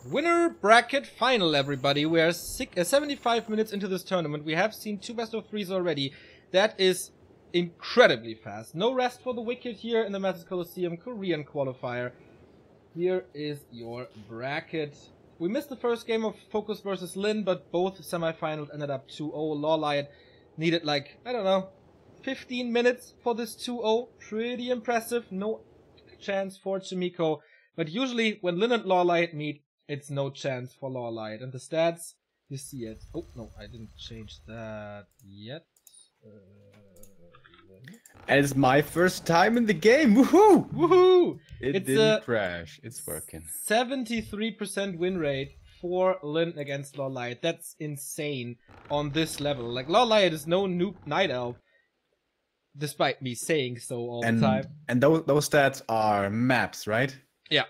Winner bracket final, everybody. We are 75 minutes into this tournament. We have seen 2 best-of-3s already. That is incredibly fast. No rest for the wicked here in the Massive Coliseum Korean qualifier. Here is your bracket. We missed the first game of Focus versus Lin, but both semifinals ended up 2-0. LawLiet needed like, I don't know, 15 minutes for this 2-0. Pretty impressive. No chance for Chimiko. But usually when Lin and LawLiet meet, it's no chance for LawLiet. And the stats, you see it. Oh, no, I didn't change that yet. And it's my first time in the game. Woohoo! Woohoo! It didn't crash. It's working. 73% win rate for Lin against LawLiet. That's insane on this level. Like, LawLiet is no noob night elf, despite me saying so all the time. And those stats are maps, right? Yeah.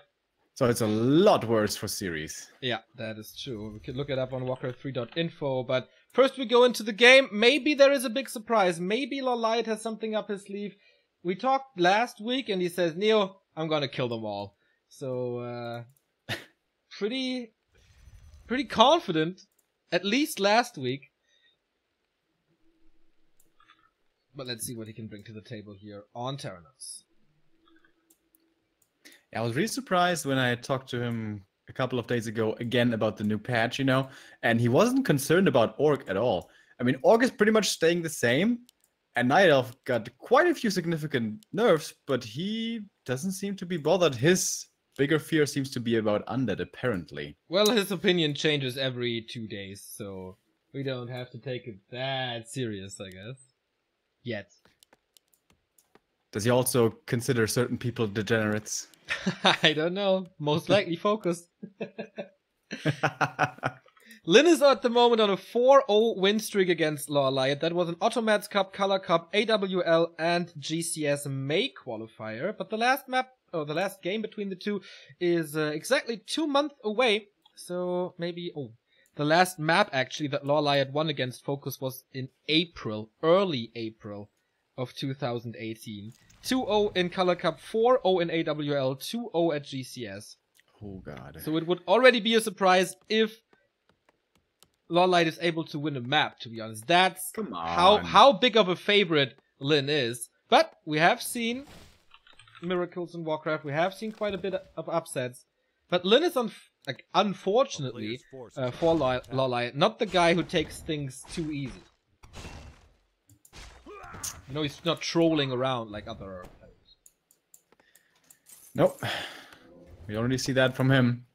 So it's a lot worse for series. Yeah, that is true. We could look it up on walker3.info, but first we go into the game. Maybe there is a big surprise. Maybe LawLiet has something up his sleeve. We talked last week and he says, Neo, I'm gonna kill them all. So, pretty confident, at least last week. But let's see what he can bring to the table here on Terranos. I was really surprised when I talked to him a couple of days ago again about the new patch, you know, and he wasn't concerned about Orc at all. I mean, Orc is pretty much staying the same, and Night Elf got quite a few significant nerfs, but he doesn't seem to be bothered. His bigger fear seems to be about Undead, apparently. Well, his opinion changes every 2 days, so we don't have to take it that serious, I guess. Yet. Does he also consider certain people degenerates? I don't know. Most likely Focus. Lin is at the moment on a 4-0 win streak against LawLiet. That was an Automats Cup, Color Cup, AWL, and GCS May qualifier. But the last map, or the last game between the two, is exactly 2 months away. So maybe, the last map actually that LawLiet won against Focus was in April, early April of 2018. 2-0 in Color Cup, 4-0 in AWL, 2-0 at GCS. Oh god. So it would already be a surprise if LawLiet is able to win a map, to be honest. That's how big of a favorite Lin is. But we have seen miracles in Warcraft. We have seen quite a bit of upsets. But Lin is, unfortunately, for LawLiet, not the guy who takes things too easy. You know, he's not trolling around like other players. Nope. We already see that from him.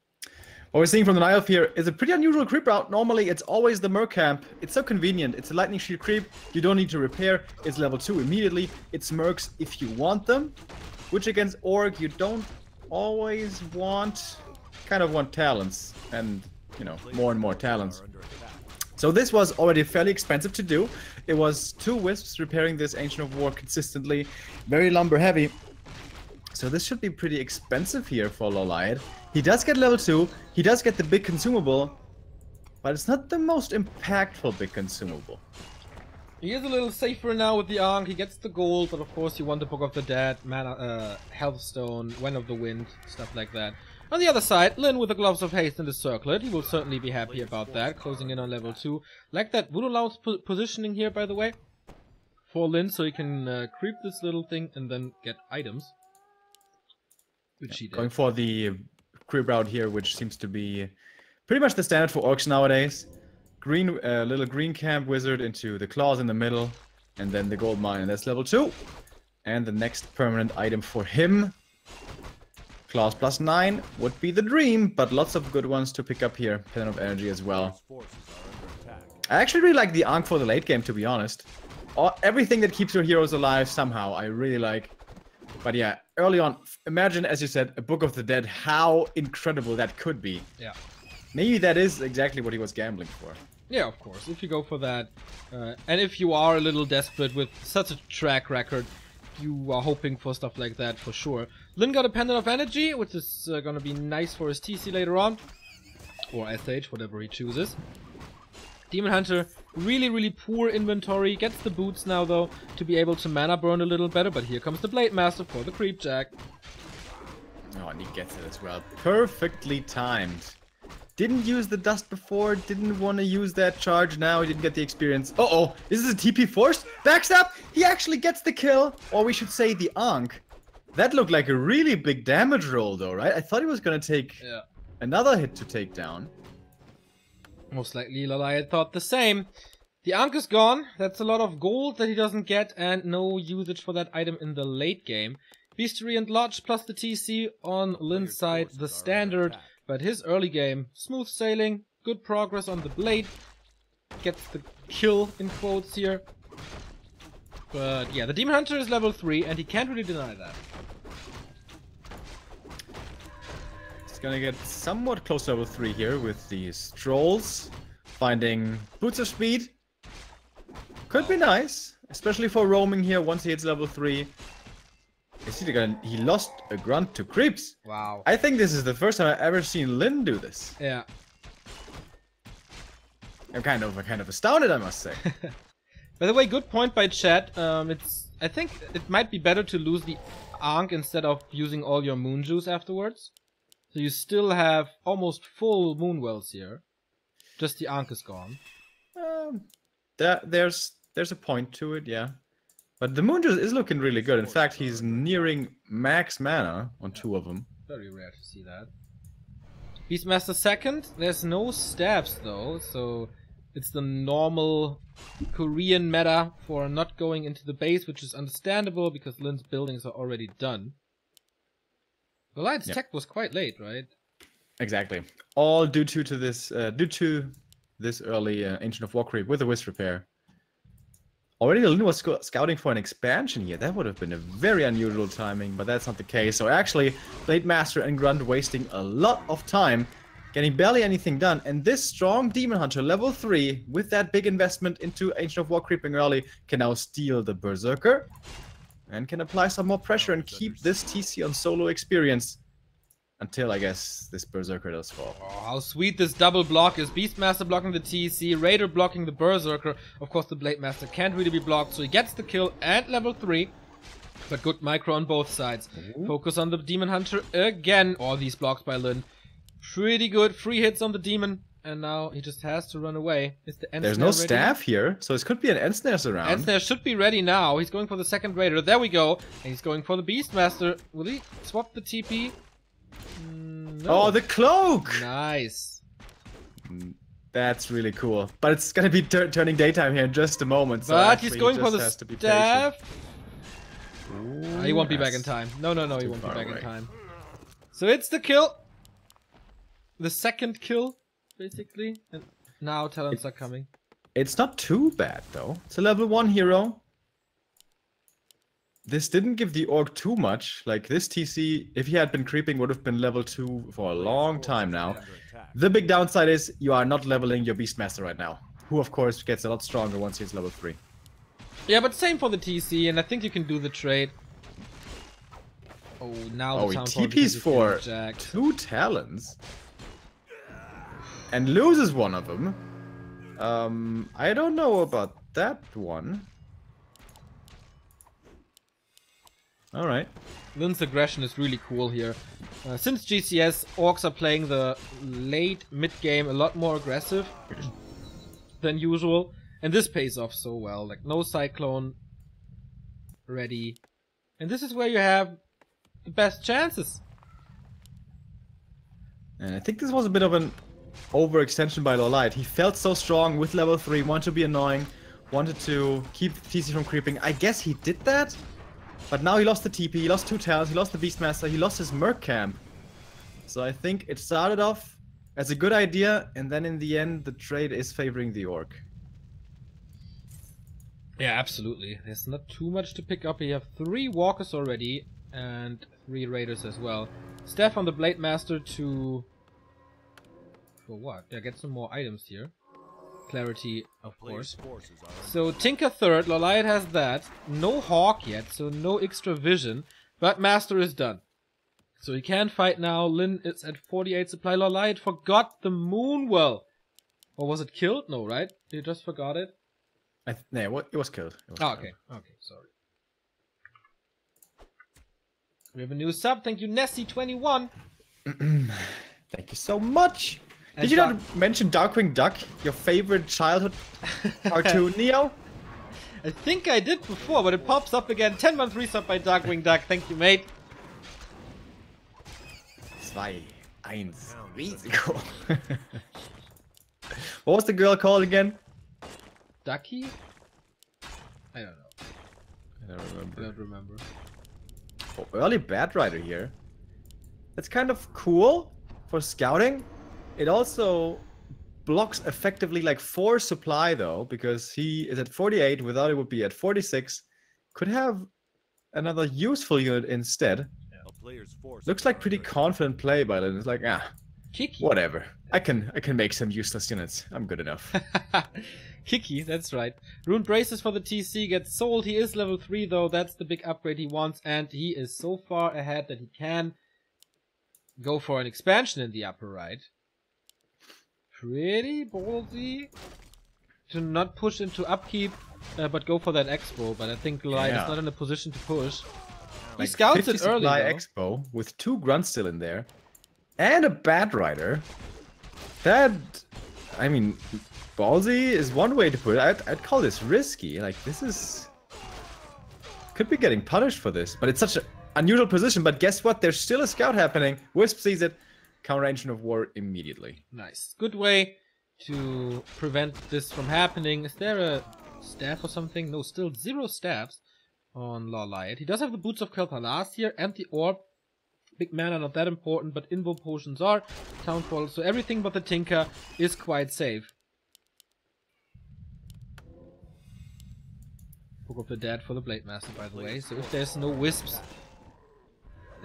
What we're seeing from the Night Elf here is a pretty unusual creep route. Normally, it's always the Merc camp. It's so convenient. It's a Lightning Shield creep. You don't need to repair. It's level 2 immediately. It's Mercs if you want them. Which against Orc, you don't always want. Kind of want talents. And, you know, more and more talents. So this was already fairly expensive to do. It was 2 Wisps repairing this Ancient of War consistently. Very lumber heavy. So this should be pretty expensive here for LawLiet. He does get level 2. He does get the big consumable. But it's not the most impactful big consumable. He is a little safer now with the Ankh. He gets the gold, but of course you want the Book of the Dead, Mana, Health Stone, Wind of the Wind, stuff like that. On the other side, Lin with the Gloves of Haste and the Circlet. He will certainly be happy about that, closing in on level 2. Like that Voodoo Loud's positioning here, by the way, for Lin, so he can creep this little thing and then get items. Which he did. Going for the creep route here, which seems to be pretty much the standard for Orcs nowadays. Green, little green camp wizard into the claws in the middle, and then the gold mine, and that's level 2. And the next permanent item for him, claws +9, would be the dream, but lots of good ones to pick up here. Pen of Energy as well. I actually really like the Ankh for the late game, to be honest. Everything that keeps your heroes alive somehow, I really like. But yeah, early on, imagine, as you said, a Book of the Dead, how incredible that could be. Yeah. Maybe that is exactly what he was gambling for. Yeah, of course, if you go for that. And if you are a little desperate with such a track record, you are hoping for stuff like that for sure. Lin got a Pendant of Energy, which is going to be nice for his TC later on. Or SH, whatever he chooses. Demon Hunter, really poor inventory. Gets the boots now, though, to be able to mana burn a little better. But here comes the Blade Master for the Creep Jack. Oh, and he gets it as well. Perfectly timed. Didn't use the dust before, didn't want to use that charge now, he didn't get the experience. Uh-oh, is this a TP force? Backstab! He actually gets the kill, or we should say the Ankh. That looked like a really big damage roll though, right? I thought he was gonna take another hit to take down. Most likely LawLiet thought the same. The Ankh is gone, that's a lot of gold that he doesn't get, and no usage for that item in the late game. Beastery and Lodge plus the TC on Lin's side, the standard. But his early game, smooth sailing, good progress on the blade. Gets the kill in quotes here. But yeah, the Demon Hunter is level 3 and he can't really deny that. He's gonna get somewhat close to level 3 here with these trolls. Finding Boots of Speed. Could be nice, especially for roaming here once he hits level 3. He lost a grunt to creeps. Wow. I think this is the first time I've ever seen Lin do this. Yeah. I'm kind of astounded, I must say. By the way, good point by chat. I think it might be better to lose the Ankh instead of using all your moon juice afterwards. So you still have almost full moon wells here. Just the Ankh is gone. There's a point to it, yeah. But the moon juice is looking really good. In fact, he's nearing max mana on 2 of them. Very rare to see that. Beastmaster second. There's no stabs though, so it's the normal Korean meta for not going into the base, which is understandable because Lin's buildings are already done. The LawLiet's tech was quite late, right? Exactly. All due to this early Ancient of War creep with the Wisp repair. Already Lin was scouting for an expansion here. That would have been a very unusual timing, but that's not the case. So actually, Blade Master and Grunt wasting a lot of time, getting barely anything done. And this strong Demon Hunter, level 3, with that big investment into Ancient of War creeping early, can now steal the Berserker. And can apply some more pressure and keep this TC on solo experience. Until, I guess, this Berserker does fall. Oh, how sweet this double block is. Beastmaster blocking the TC, Raider blocking the Berserker. Of course, the Blade Master can't really be blocked, so he gets the kill at level 3. But good micro on both sides. Ooh. Focus on the Demon Hunter again. All these blocks by Lin. Pretty good. 3 hits on the Demon. And now he just has to run away. Is the End There's Snare no ready? staff here, so this could be an End Snares around. End Snare should be ready now. He's going for the second Raider. There we go. And he's going for the Beastmaster. Will he swap the TP? No. Oh, the cloak! Nice. That's really cool. But it's gonna be turning daytime here in just a moment. So but he's going for the staff. He won't be back in time. No, he won't be back in time. So it's the kill. The second kill, basically. And now talents are coming. It's not too bad, though. It's a level 1 hero. This didn't give the Orc too much. Like, this TC, if he had been creeping, would have been level 2 for a long time now. The big downside is you are not leveling your Beastmaster right now. Who, of course, gets a lot stronger once he's level 3. Yeah, but same for the TC, and I think you can do the trade. Oh, now the he TPs for 2 talents. And loses one of them. I don't know about that one. Alright. Lin's aggression is really cool here. Since GCS, Orcs are playing the late mid-game a lot more aggressive than usual. And this pays off so well. Like, no Cyclone ready. And this is where you have the best chances. And I think this was a bit of an overextension by LawLiet. He felt so strong with level 3, wanted to be annoying, wanted to keep TC from creeping. I guess he did that? But now he lost the TP, he lost 2 talents, he lost the Beastmaster, he lost his Merc camp. So I think it started off as a good idea, and then in the end, the trade is favoring the Orc. Yeah, absolutely. There's not too much to pick up. You have 3 Walkers already, and 3 Raiders as well. Staff on the Blade Master to... For what? Yeah, get some more items here. Clarity, of course. So Tinker third, LawLiet has that. No Hawk yet, so no extra vision. But Master is done. So he can fight now. Lin is at 48 supply. LawLiet forgot the Moonwell. Or was it killed? No, right? You just forgot it? No, it was killed. Okay, sorry. We have a new sub. Thank you, Nessie21. Thank you so much. Did you not mention Darkwing Duck, your favorite childhood cartoon, Neo? I think I did before, but it pops up again. 10-month resub by Darkwing Duck. Thank you, mate. 2, 1, Risiko. What was the girl called again? Ducky? I don't know. I don't remember. Oh, early Bat Rider here. That's kind of cool for scouting. It also blocks effectively like 4 supply though, because he is at 48, without it would be at 46. Could have another useful unit instead. Looks like pretty confident play by it. It's like, Kiki. Whatever. I can make some useless units. I'm good enough. Kiki, that's right. Rune Braces for the TC gets sold. He is level 3 though. That's the big upgrade he wants, and he is so far ahead that he can go for an expansion in the upper right. Pretty ballsy to not push into upkeep, but go for that expo. But I think LawLiet is not in a position to push. He scouts it early though. Expo with 2 grunts still in there, and a Bat Rider. That, I mean, ballsy is one way to put it. I'd call this risky. Like, this is... Could be getting punished for this, but it's such an unusual position. But guess what? There's still a scout happening. Wisp sees it. Counter Engine of War immediately. Nice. Good way to prevent this from happening. Is there a staff or something? No, still 0 staffs on LawLiet. He does have the Boots of Kelpa last year and the Orb. Big mana not that important, but Invo Potions are. Townfall, so everything but the Tinker is quite safe. Book of the Dead for the Blade Master, by the way. So if there's no Wisps,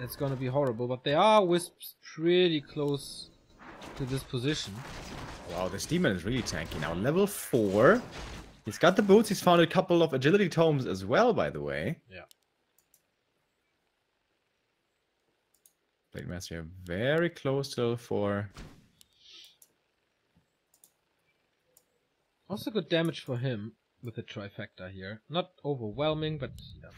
that's gonna be horrible. But there are Wisps pretty close to this position. Wow, this demon is really tanky now. Level 4. He's got the boots. He's found a couple of agility tomes as well, by the way. Yeah. Blade Master very close to level 4. Also good damage for him with the trifecta here. Not overwhelming, but yeah.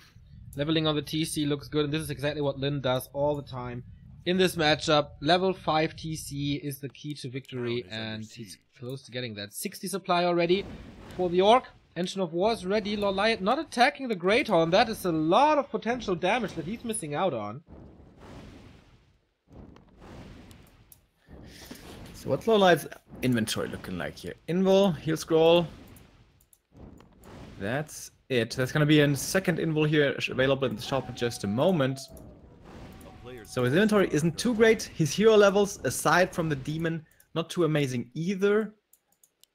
Leveling on the TC looks good, and this is exactly what Lin does all the time. In this matchup, level 5 TC is the key to victory, and he's close to getting that. 60 supply already for the Orc. Engine of War is ready. LawLiet not attacking the Great Horn. That is a lot of potential damage that he's missing out on. So what's LawLiet's inventory looking like here? Invul, Heal Scroll. That's it. There's going to be a second Invul here available in the shop in just a moment. So his inventory isn't too great. His hero levels, aside from the demon, not too amazing either.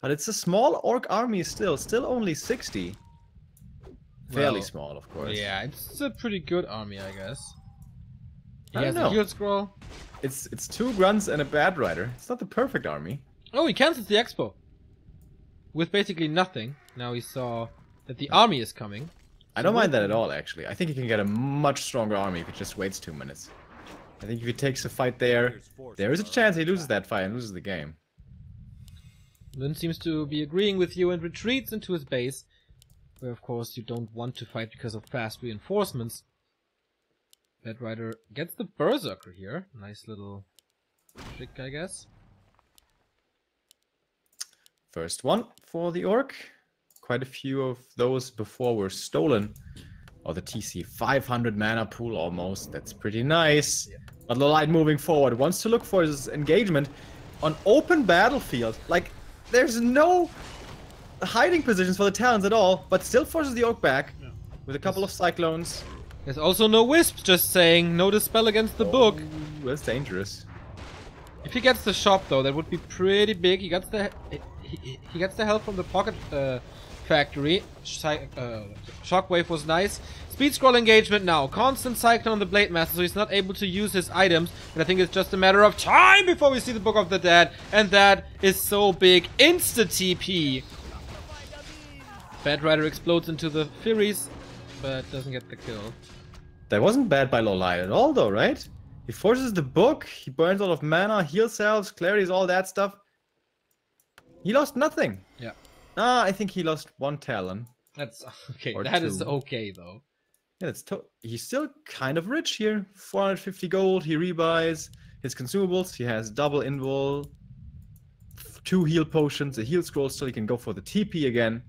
But it's a small Orc army still only 60. Fairly small, of course. Yeah, it's a pretty good army, I guess. He I has don't know. a Heal Scroll. It's 2 grunts and a Bat Rider. It's not the perfect army. Oh, he cancels the expo. With basically nothing. Now he saw that the army is coming. I don't mind that at all, actually. I think he can get a much stronger army if he just waits 2 minutes. I think if he takes a fight there, there is a chance he loses that fight and loses the game. Lin seems to be agreeing with you and retreats into his base, where of course you don't want to fight because of fast reinforcements. Bat Rider gets the Berserker here. Nice little trick, I guess. First one for the Orc. Quite a few of those before were stolen. Or the TC 500 mana pool almost. That's pretty nice. Yeah. But LawLiet moving forward wants to look for his engagement on open battlefield. Like, there's no hiding positions for the Talons at all, but still forces the Orc back with a couple of Cyclones. There's also no Wisps, just saying. No Dispel against the book. That's dangerous. If he gets the shop, though, that would be pretty big. He gets the he gets the help from the Pocket Factory. Shockwave was nice. Speed scroll engagement now. Constant Cyclone on the Blade Master, so he's not able to use his items. And I think it's just a matter of time before we see the Book of the Dead. And that is so big. Insta TP. Bat Rider explodes into the Furies, but doesn't get the kill. That wasn't bad by LawLiet at all, though, right? He forces the book, he burns all of mana, heal selves, clarities, all that stuff. He lost nothing. Yeah. I think he lost 1 Talon. That's okay. Or That 2. is okay, though. Yeah, he's still kind of rich here. 450 gold, he rebuys his consumables, he has double invul. 2 heal potions, a heal scroll so he can go for the TP again.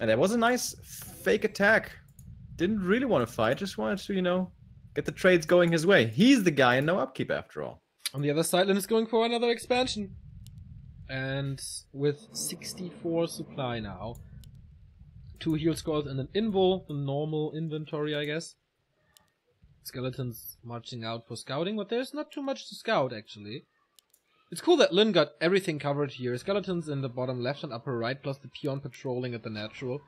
And that was a nice fake attack. Didn't really want to fight, just wanted to, you know, get the trades going his way. He's the guy and no upkeep after all. On the other side, Lin is going for another expansion. And with 64 supply now. 2 heal scrolls and an invul, the normal inventory, I guess. Skeletons marching out for scouting, but there's not too much to scout, actually. It's cool that Lin got everything covered here. Skeletons in the bottom left and upper right, plus the peon patrolling at the natural.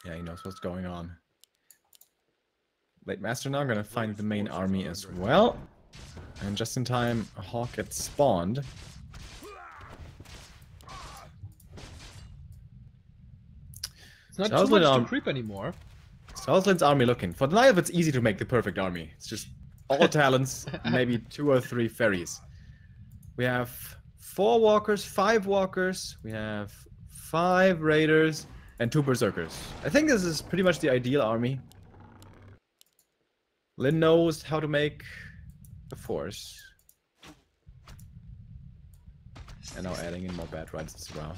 Yeah, he knows what's going on. Blade Master now gonna find the main army as well. And just in time, a hawk gets spawned. It's not too much to creep anymore. So how's Lin's army looking? For the Nile, it's easy to make the perfect army. It's just all talents, maybe 2 or 3 fairies. We have 4 walkers, 5 walkers, we have 5 raiders, and 2 berserkers. I think this is pretty much the ideal army. Lin knows how to make a force. And now adding in more bad rides as well.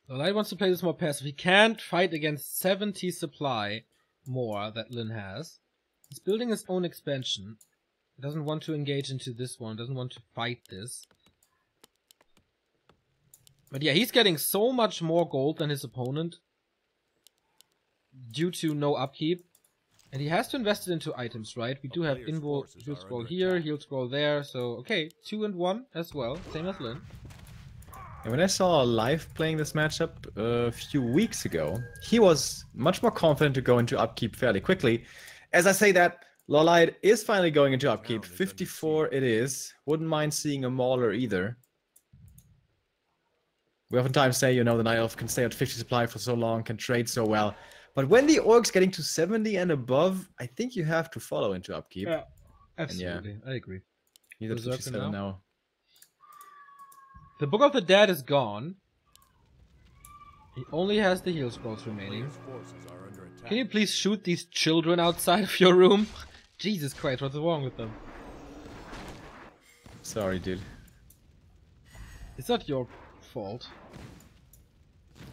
LawLiet wants to play this more passive. He can't fight against 70 supply more that Lin has. He's building his own expansion. He doesn't want to engage into this one, doesn't want to fight this. But yeah, he's getting so much more gold than his opponent due to no upkeep. And he has to invest it into items, right? We do have invul, heal scroll here, heal scroll there, so okay, 2 and 1 as well, same as Lin. And when I saw live playing this matchup a few weeks ago, he was much more confident to go into upkeep fairly quickly. As I say that, LawLiet is finally going into upkeep. 54 it is. Wouldn't mind seeing a mauler either. We oftentimes say, you know, the Night Elf can stay at 50 supply for so long, can trade so well. But when the Orc's getting to 70 and above, I think you have to follow into upkeep. Yeah, absolutely. Yeah, I agree. He's at 57 now. The Book of the Dead is gone. He only has the heal scrolls remaining. Can you please shoot these children outside of your room? Jesus Christ, what's wrong with them? Sorry, dude. It's not your fault.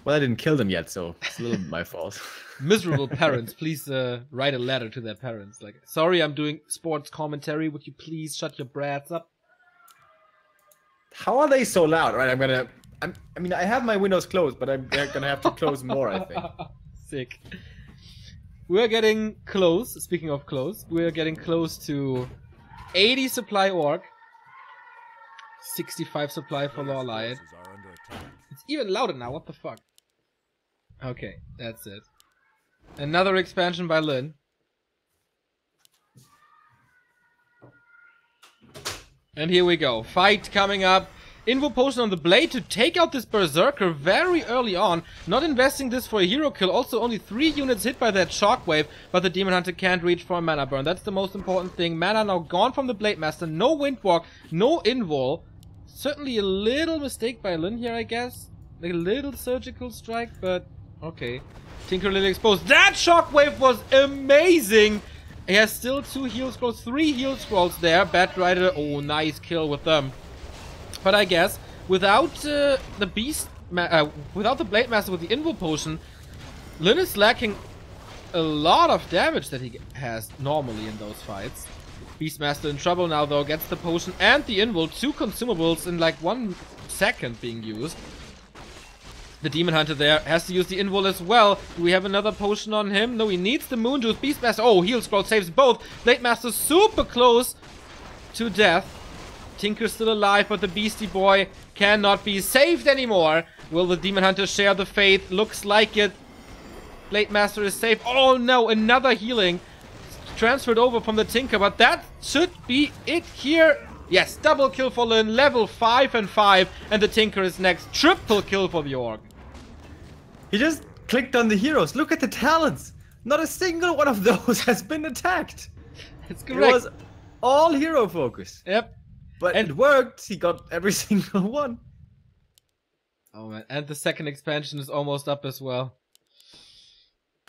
Well, I didn't kill them yet, so it's a little bit my fault. Miserable parents, please write a letter to their parents. Like, sorry, I'm doing sports commentary. Would you please shut your brats up? How are they so loud? Right, I mean, I have my windows closed, but I'm gonna have to close more, I think. Sick. We're getting close. Speaking of close, we're getting close to 80 supply orc. 65 supply for LawLiet. It's even louder now, what the fuck? Okay, that's it. Another expansion by Lin. And here we go. Fight coming up. Invul potion on the blade to take out this berserker very early on. Not investing this for a hero kill. Also only 3 units hit by that shockwave. But the Demon Hunter can't reach for a mana burn. That's the most important thing. Mana now gone from the Blade Master. No Windwalk. No Invul. Certainly a little mistake by Lin here, I guess. Like a little surgical strike, but okay. Tinker Lily exposed. That shockwave was amazing! He has still 2 heal scrolls, 3 heal scrolls there. Bat Rider, oh, nice kill with them. But I guess without the without the Blade Master with the Invul potion, Lin is lacking a lot of damage that he has normally in those fights. Beastmaster in trouble now though, gets the potion and the Invul, 2 consumables in like 1 second being used. The Demon Hunter there has to use the Invul as well. Do we have another potion on him? No, he needs the Moon Juice. Beastmaster, oh, heal scroll saves both. Blade Master super close to death. Tinker's still alive, but the Beastie Boy cannot be saved anymore. Will the Demon Hunter share the fate? Looks like it. Blade Master is safe. Oh no, another healing. Transferred over from the Tinker, but that should be it here. Yes, double kill for Lin, level 5 and 5, and the Tinker is next. Triple kill for the Orc. He just clicked on the heroes. Look at the talents. Not a single one of those has been attacked. It's correct. It was all hero focus. Yep. But it worked. He got every single one. Oh man, and the second expansion is almost up as well.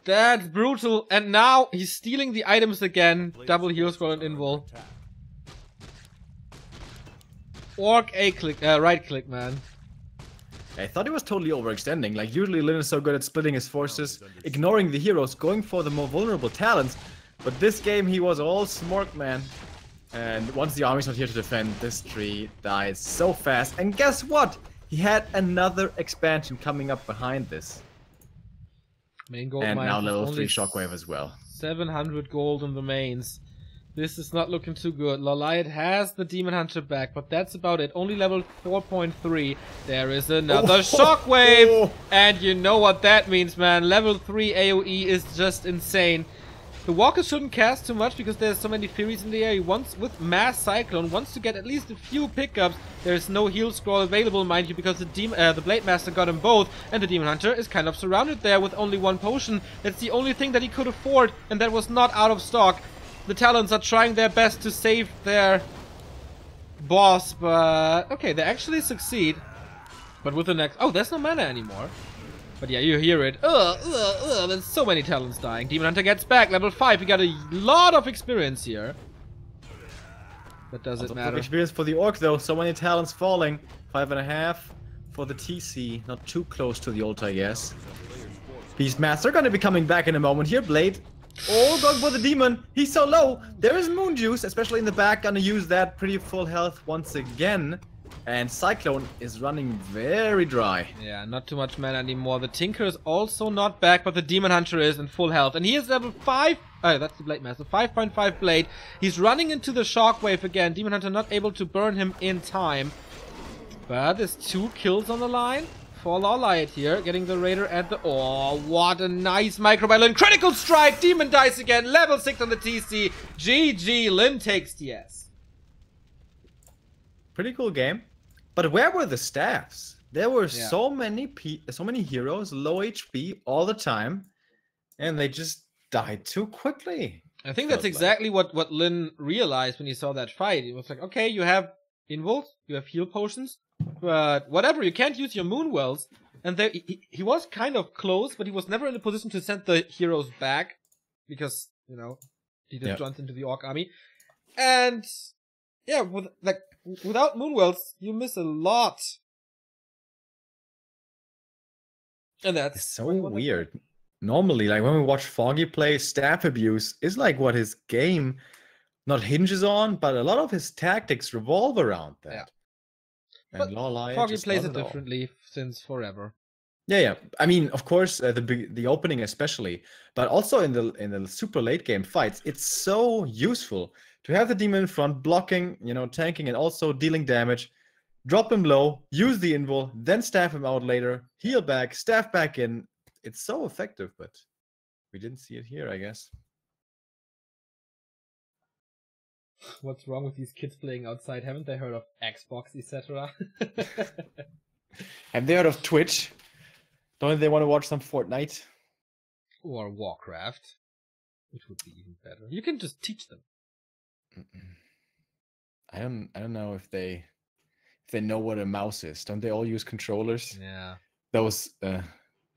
That's brutal. And now he's stealing the items again. Double heal scroll and invul. Orc A click, right click, man. I thought he was totally overextending. Like, usually Lin is so good at splitting his forces, ignoring the heroes, going for the more vulnerable talents. But this game, he was all smork, man. And once the army's not here to defend, this tree dies so fast. And guess what? He had another expansion coming up behind this. Main gold And mine now level only 3 shockwave as well. 700 gold in the mains. This is not looking too good. LawLiet has the Demon Hunter back, but that's about it. Only level 4.3. There is another shockwave! And you know what that means, man. Level 3 AoE is just insane. The Walker shouldn't cast too much because there's so many Furies in the air. He wants, with Mass Cyclone, wants to get at least a few pickups. There's no heal scroll available, mind you, because the Blade Master got them both. And the Demon Hunter is kind of surrounded there with only one potion. That's the only thing that he could afford, and that was not out of stock. The Talons are trying their best to save their boss, but... Okay, they actually succeed. But with the next... Oh, there's no mana anymore. But yeah, you hear it. There's so many Talons dying. Demon Hunter gets back. Level 5. We got a lot of experience here. But does it matter? Experience for the Orc, though. So many Talons falling. 5.5 for the TC. Not too close to the ult, I guess. Beastmaster gonna be coming back in a moment here. Blade. Oh, going for the demon. He's so low. There is Moon Juice, especially in the back. Gonna use that. Pretty full health once again. And Cyclone is running very dry. Yeah, not too much mana anymore. The Tinker is also not back, but the Demon Hunter is in full health. And he is level 5. Oh, that's the Blade Master. 5.5 Blade. He's running into the Shockwave again. Demon Hunter not able to burn him in time. But there's 2 kills on the line. For LawLiet here, getting the Raider at the... Oh, what a nice microballoon. Critical strike! Demon dies again. Level 6 on the TC. GG. Lin takes TS. Pretty cool game. But where were the staffs? There were so many heroes, low HP all the time. And they just died too quickly. I think that's exactly what Lin realized when he saw that fight. He was like, okay, you have invuls, you have heal potions. But whatever, you can't use your moon wells. And there, he was kind of close, but he was never in a position to send the heroes back. Because, you know, he just runs into the Orc army. And, yeah, without moon wells, you miss a lot. And that's so weird. Normally, like when we watch Foggy play, staff abuse is like what his game not hinges on, but a lot of his tactics revolve around that. Yeah. And LawLiet Foggy plays it differently since forever. Yeah. I mean, of course, the opening especially, but also in the super late game fights, it's so useful to have the demon in front, blocking, you know, tanking, and also dealing damage. Drop him low, use the invul, then staff him out later, heal back, staff back in. It's so effective, but we didn't see it here, I guess. What's wrong with these kids playing outside? Haven't they heard of Xbox, etc.? Have they heard of Twitch? Don't they want to watch some Fortnite? Or Warcraft, which would be even better. You can just teach them. I don't know if they know what a mouse is. Don't they all use controllers? Yeah. Those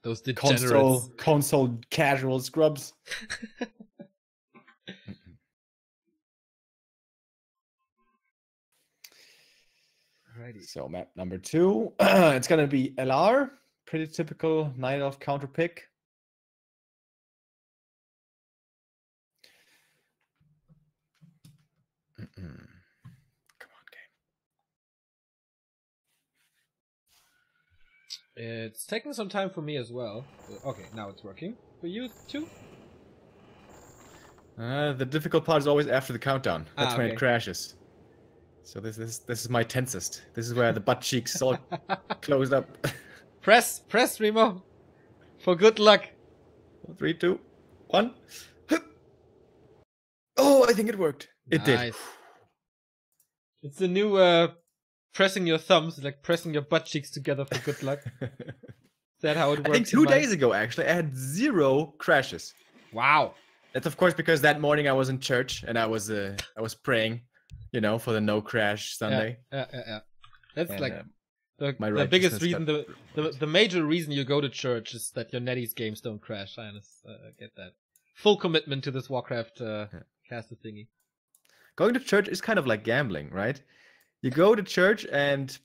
degenerates. Console casual scrubs. Alrighty. So map number 2, it's gonna be LR, pretty typical Night Elf counter pick. Come on, game. It's taking some time for me as well. Okay, now it's working. For you too? The difficult part is always after the countdown. That's when okay. it crashes. So this is my tensest. This is where the butt cheeks all closed up. Press, Remo. For good luck. 3, 2, 1. Oh, I think it worked. It did. It's the new pressing your thumbs, like pressing your butt cheeks together for good luck. Is that how it works? I think 2 days ago, actually, I had 0 crashes. Wow. That's of course because that morning I was in church and I was praying, you know, for the no crash Sunday. Yeah. That's The biggest reason, the major reason you go to church is that your NetEase games don't crash. I get that. Full commitment to this Warcraft caster thingy. Going to church is kind of like gambling, right? You go to church and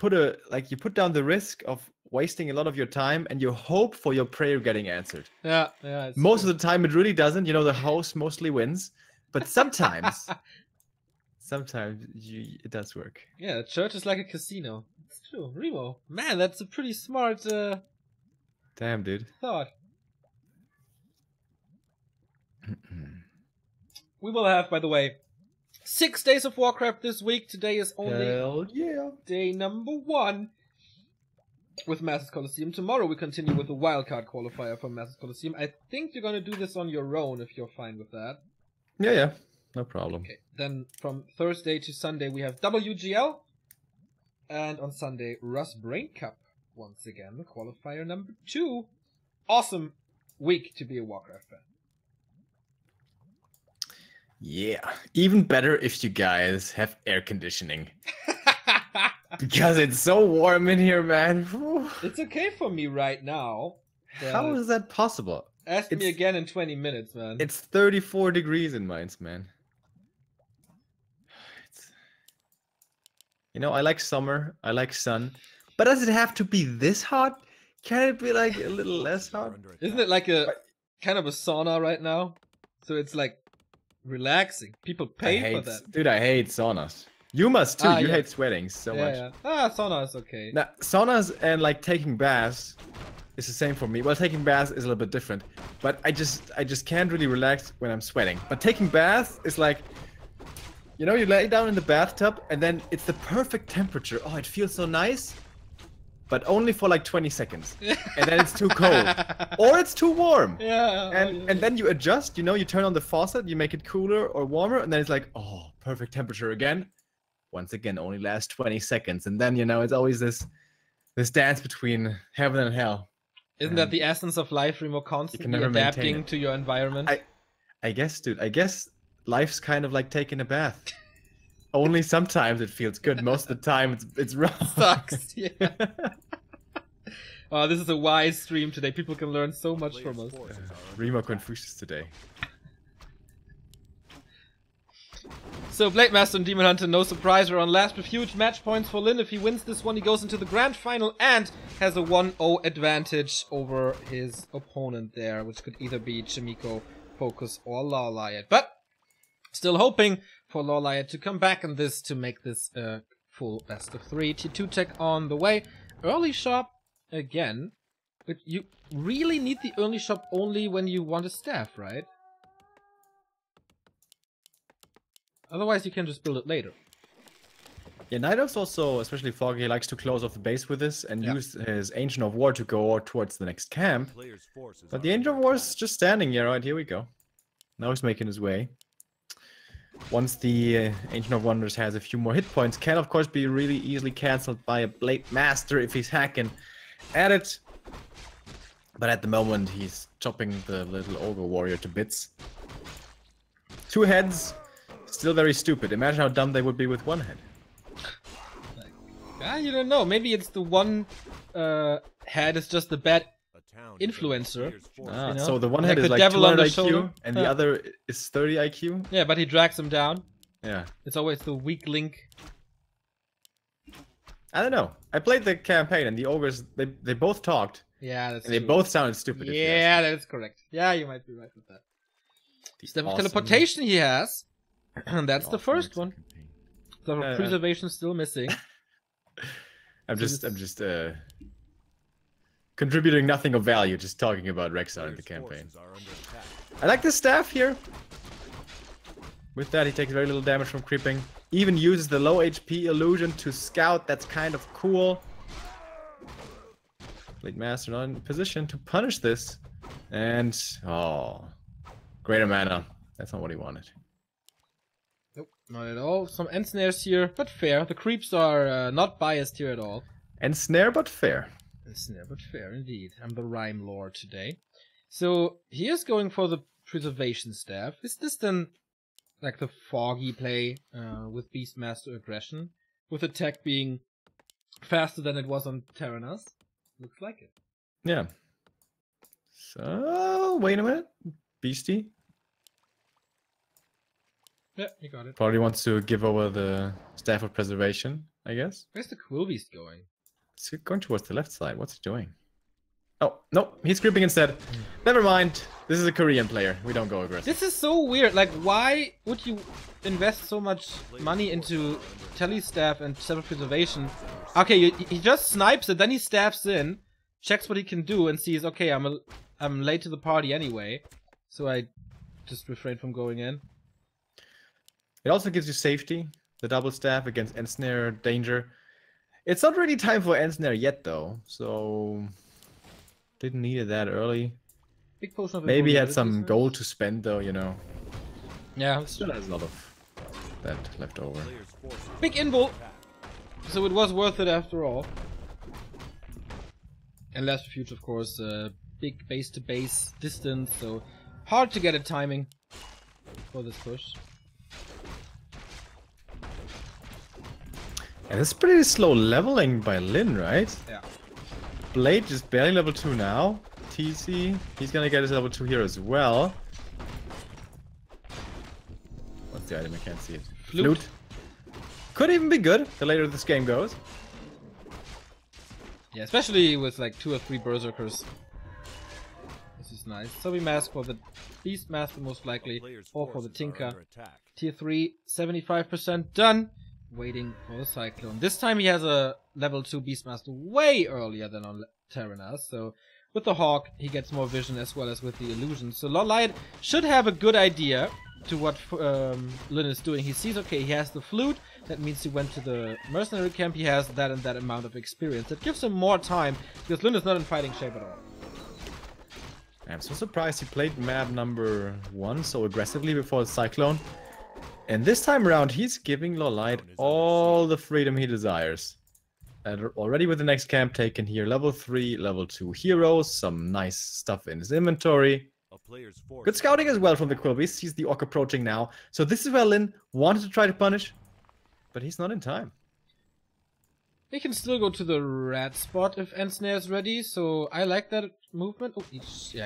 you put down the risk of wasting a lot of your time, and you hope for your prayer getting answered. Yeah. Most of the time, it really doesn't. You know, the host mostly wins, but sometimes, it does work. Yeah, church is like a casino. It's true. Remo, man, that's a pretty smart. Damn, dude. Thought. We will have, by the way, 6 days of Warcraft this week. Today is only day number 1 with Masters Coliseum. Tomorrow we continue with the wildcard qualifier for Masters Coliseum. I think you're gonna do this on your own if you're fine with that. Yeah, no problem. Okay, then from Thursday to Sunday we have WGL, and on Sunday Russ Brain Cup once again, qualifier number 2. Awesome week to be a Warcraft fan. Yeah, even better if you guys have air conditioning. Because it's so warm in here, man. It's okay for me right now. How is that possible? Ask me again in 20 minutes, man. It's 34 degrees in Mainz, man. You know, I like summer, I like sun. But does it have to be this hot? Can it be like a little less hot? Isn't it like a kind of a sauna right now? So it's like relaxing. People pay for that. Dude, I hate saunas. You must too. You hate sweating so much. Yeah. Sauna is okay. Now, saunas and like taking baths is the same for me. Well, taking baths is a little bit different, but I just can't really relax when I'm sweating. But taking baths is like, you know, you lay down in the bathtub and then it's the perfect temperature. Oh, it feels so nice. But only for like 20 seconds. And then it's too cold. Or it's too warm. And then you adjust, you know, you turn on the faucet, you make it cooler or warmer, and then it's like, oh, perfect temperature again. Once again, only lasts 20 seconds. And then, you know, it's always this dance between heaven and hell. Isn't that the essence of life, Remo? Constantly adapting to your environment? I guess, dude. I guess life's kind of like taking a bath. Only sometimes it feels good. Most of the time it's wrong. Sucks. Yeah. Oh, this is a wise stream today. People can learn so much from us. Remo Confucius today. So Blade Master and Demon Hunter, no surprise, we're on last with huge match points for Lin. If he wins this one, he goes into the grand final and has a 1-0 advantage over his opponent there, which could either be Chimiko, Focus, or LawLiet. But still hoping for LawLiet to come back in this to make this a full best of 3. T2 tech on the way. Early shop again. But you really need the early shop only when you want a staff, right? Otherwise you can just build it later. Yeah, Nidos also, especially Foggy, likes to close off the base with this and use his Ancient of War to go towards the next camp. But the Ancient of War is just standing here, right? Here we go. Now he's making his way. Once the Ancient of Wonders has a few more hit points, can of course be really easily cancelled by a Blade Master if he's hacking at it. But at the moment he's chopping the little Ogre Warrior to bits. 2 heads, still very stupid. Imagine how dumb they would be with 1 head. You don't know. Maybe it's the one head is just the bad influencer. You know? So the one head is like 200 IQ and the other is 30 IQ? Yeah, but he drags him down. Yeah. It's always the weak link. I don't know. I played the campaign and the ogres, they both talked. Yeah, that's true. They both sounded stupid. Yeah, that is correct. Yeah, you might be right with that. Step of teleportation he has. And that's the first one. So preservation still missing. I'm just contributing nothing of value, just talking about Rexar in the campaign. I like the staff here. With that, he takes very little damage from creeping. Even uses the low HP illusion to scout. That's kind of cool. Blade Master not in position to punish this. And, oh, greater mana. That's not what he wanted. Nope, not at all. Some end snares here, but fair. The creeps are not biased here at all. And snare, but fair. And snare, but fair, indeed. I'm the Rhyme Lord today. So, he is going for the Preservation Staff. Is this then like the Foggy play with Beastmaster Aggression? With attack being faster than it was on Terranas. Looks like it. Yeah. So, wait a minute. Beastie. Yeah, you got it. Probably wants to give over the Staff of Preservation, I guess. Where's the Quill Beast going? It's going towards the left side. What's he doing? Oh, no. He's creeping instead. Never mind. This is a Korean player. We don't go aggressive. This is so weird. Like, why would you invest so much money into Telestaff and self-preservation? Okay, he just snipes it, then he stabs in, checks what he can do, and sees, okay, I'm late to the party anyway, so I just refrain from going in. It also gives you safety, the double staff against Ensnare danger. It's not really time for Ensnare yet, though, so didn't need it that early. Big potion of Maybe he had some gold to spend, though, you know. Yeah, Still has a lot of that left over. big invul, so it was worth it after all. And last future, of course, big base-to-base distance, so hard to get a timing for this push. And it's pretty slow leveling by Lin, right? Yeah. Blade just barely level 2 now. TC, he's gonna get his level 2 here as well. What's the item? I can't see it. Flute. Could even be good the later this game goes. Yeah, especially with like 2 or 3 berserkers. This is nice. Zombie mask for the Beastmaster most likely, or for the Tinker. Tier 3, 75% done. Waiting for the Cyclone. This time he has a level 2 Beastmaster way earlier than on Terranas, so with the Hawk he gets more vision as well as with the illusion. So LawLiet should have a good idea to what Lin is doing. He sees, okay, he has the flute, that means he went to the mercenary camp, he has that and that amount of experience. That gives him more time, because Lin is not in fighting shape at all. I'm so surprised he played map number 1 so aggressively before the Cyclone. And this time around, he's giving LawLiet all the freedom he desires. And already with the next camp taken here, level 3, level 2 heroes, some nice stuff in his inventory. Good scouting as well from the Quill Beast. He's the Orc approaching now. So this is where Lin wanted to try to punish, but he's not in time. He can still go to the red spot if Ensnare is ready, so I like that movement. Oh, he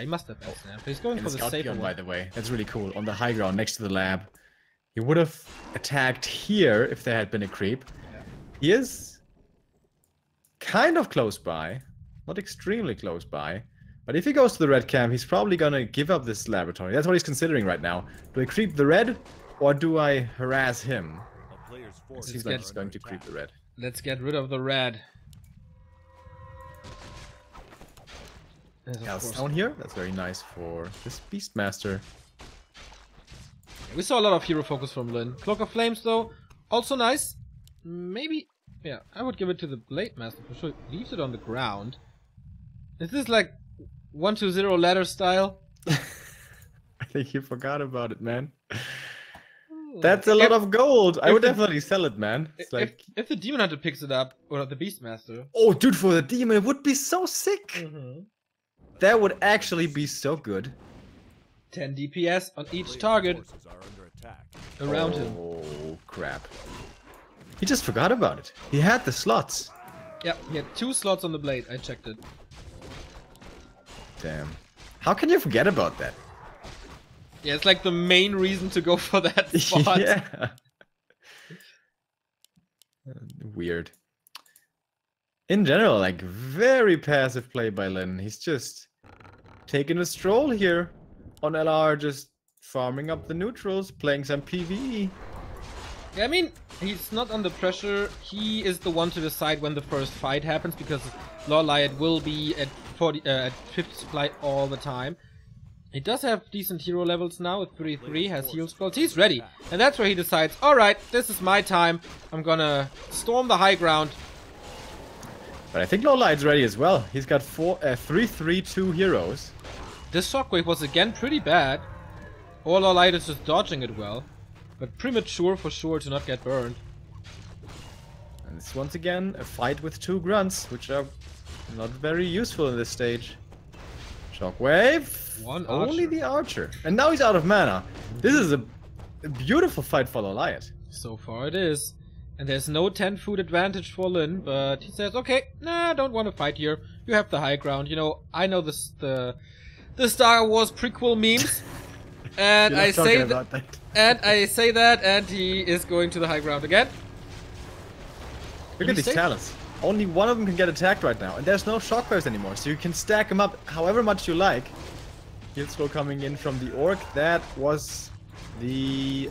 must have Ensnare, but he's going for the safe one. By the way, that's really cool. On the high ground next to the lab. He would have attacked here if there had been a creep. Yeah. He is kind of close by. Not extremely close by. But if he goes to the red camp, he's probably going to give up this laboratory. That's what he's considering right now. Do I creep the red or do I harass him? It seems like he's going to creep the red. Let's get rid of the red. Down here. That's very nice for this Beastmaster. We saw a lot of hero focus from Lin. Cloak of Flames, though, also nice. Maybe, yeah, I would give it to the Blade Master for sure. Leaves it on the ground. Is this like 1-2-0 ladder style? I think you forgot about it, man. That's a lot of gold. I would definitely sell it, man. It's like if the Demon Hunter picks it up, or the Beastmaster. Oh, dude, for the Demon, it would be so sick. That would actually be so good. 10 DPS on each target around him. Oh, crap. He just forgot about it. He had the slots. Yeah, he had 2 slots on the blade. I checked it. Damn. How can you forget about that? Yeah, it's like the main reason to go for that spot. Yeah. Weird. In general, like, very passive play by Lin. He's just taking a stroll here on LR, just farming up the neutrals, playing some PvE. Yeah, I mean, he's not under pressure. He is the one to decide when the first fight happens, because LawLiet will be at 50 supply all the time. He does have decent hero levels now with 3-3, has heal scrolls. He's ready, and that's where he decides, alright, this is my time. I'm gonna storm the high ground. But I think LawLiet's ready as well. He's got 3-3-2 heroes. This shockwave was again pretty bad. Or LawLiet is just dodging it well. But premature for sure to not get burned. And it's once again a fight with 2 grunts, which are not very useful in this stage. Shockwave! Only the archer. And now he's out of mana. This is a beautiful fight for LawLiet. So far it is. And there's no 10 food advantage for Lin, but he says, okay, nah, I don't want to fight here. You have the high ground. You know, I know the Star Wars prequel memes. And I say that, and he is going to the high ground again. Look at these talents. Only one of them can get attacked right now, and there's no shockwaves anymore, so you can stack them up however much you like. Heal scroll coming in from the Orc. That was the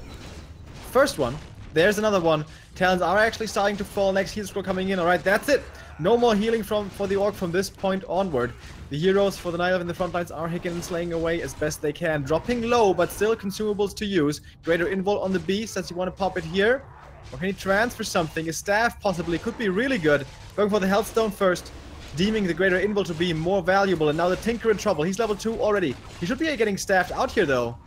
first one. There's another one. Talents are actually starting to fall. Next heal scroll coming in. Alright, that's it. No more healing for the Orc from this point onward. The heroes for the Night Elf in the front lines are hicking and slaying away as best they can. Dropping low, but still consumables to use. Greater Invul on the Beast, as you want to pop it here. Or can he transfer something? A staff possibly could be really good. Going for the Healthstone first. Deeming the Greater Invul to be more valuable. And now the Tinker in trouble. He's level 2 already. He should be getting staffed out here though.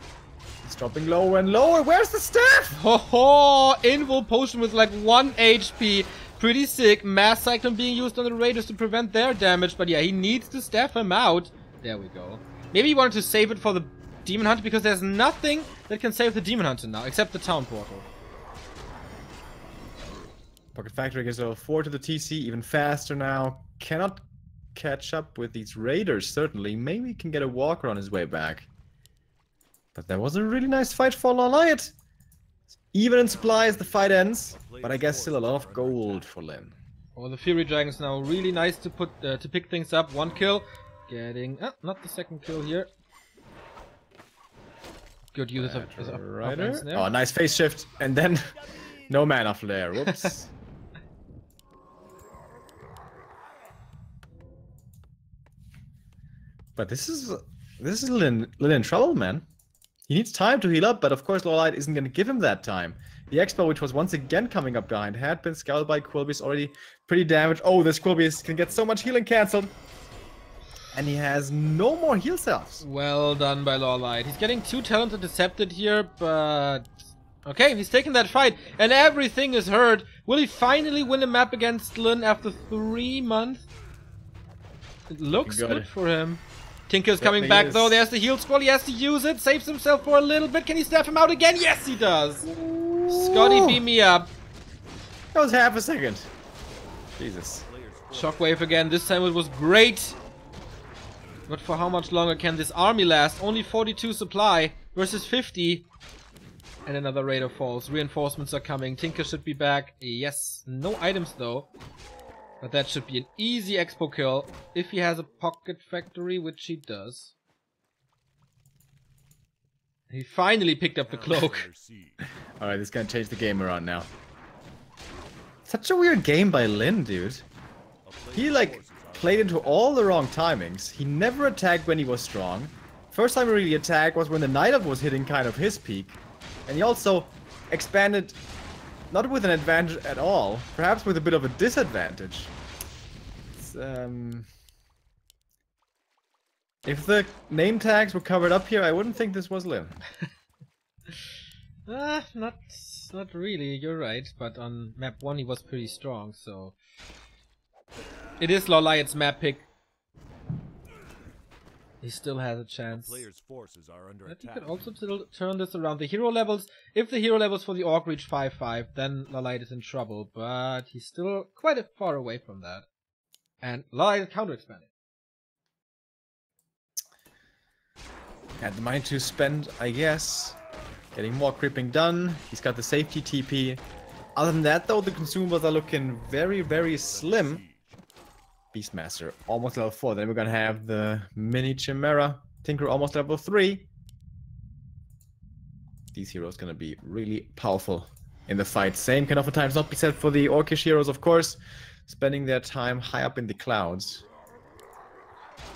He's dropping lower and lower. Where's the staff? Ho ho! Invul potion with like 1 HP. Pretty sick. Mass Cyclone being used on the Raiders to prevent their damage. But yeah, he needs to staff him out. There we go. Maybe he wanted to save it for the Demon Hunter because there's nothing that can save the Demon Hunter now except the Town Portal. Pocket Factory gets level 4 to the TC even faster now. Cannot catch up with these Raiders, certainly. Maybe he can get a Walker on his way back. But that was a really nice fight for LawLiet. Even in supplies, the fight ends. But I guess still a lot of gold for Lin. Oh, the Fury Dragon's now really nice to pick things up. 1 kill. Getting... not the second kill here. Good use of Rider. Oh, nice phase shift. And then no mana flare. Whoops. But this is Lin in trouble, man. He needs time to heal up, but of course LawLiet isn't going to give him that time. The Expo, which was once again coming up behind, had been scouted by Quilby's already pretty damaged. Oh, this Quilby can get so much healing cancelled. And he has no more heal cells. Well done by LawLiet. He's getting 2 talents intercepted here, but... Okay, he's taking that fight, and everything is hurt. Will he finally win a map against Lin after 3 months? It looks good for him. Tinker's coming back though. There's the heal scroll. He has to use it. Saves himself for a little bit. Can he staff him out again? Yes, he does. Ooh. Scotty, beam me up. That was half a second. Jesus. Shockwave again. This time it was great. But for how much longer can this army last? Only 42 supply versus 50. And another Raider falls. Reinforcements are coming. Tinker should be back. Yes. No items though. But that should be an easy Expo kill if he has a Pocket Factory, which he does. He finally picked up the cloak. Alright, this is gonna change the game around now. Such a weird game by Lin, dude. He like played into all the wrong timings. He never attacked when he was strong. First time he really attacked was when the Night Elf was hitting kind of his peak. And he also expanded not with an advantage at all, perhaps with a bit of a disadvantage. It's, if the name tags were covered up here, I wouldn't think this was Lin. Not really, you're right. But on map 1 he was pretty strong, so... It is LawLiet's map pick. He still has a chance. Players' forces are under attack. He could also turn this around. The hero levels, if the hero levels for the Orc reach 5-5, then LawLiet is in trouble. But he's still quite far away from that. And LawLiet is counter-expanding. Had the money to spend, I guess. Getting more creeping done. He's got the safety TP. Other than that, though, the consumables are looking very, very slim. Beastmaster almost level 4. Then we're gonna have the mini Chimera. Tinker almost level 3. These heroes gonna be really powerful in the fight. Same can oftentimes not be said for the Orcish heroes, of course. Spending their time high up in the clouds.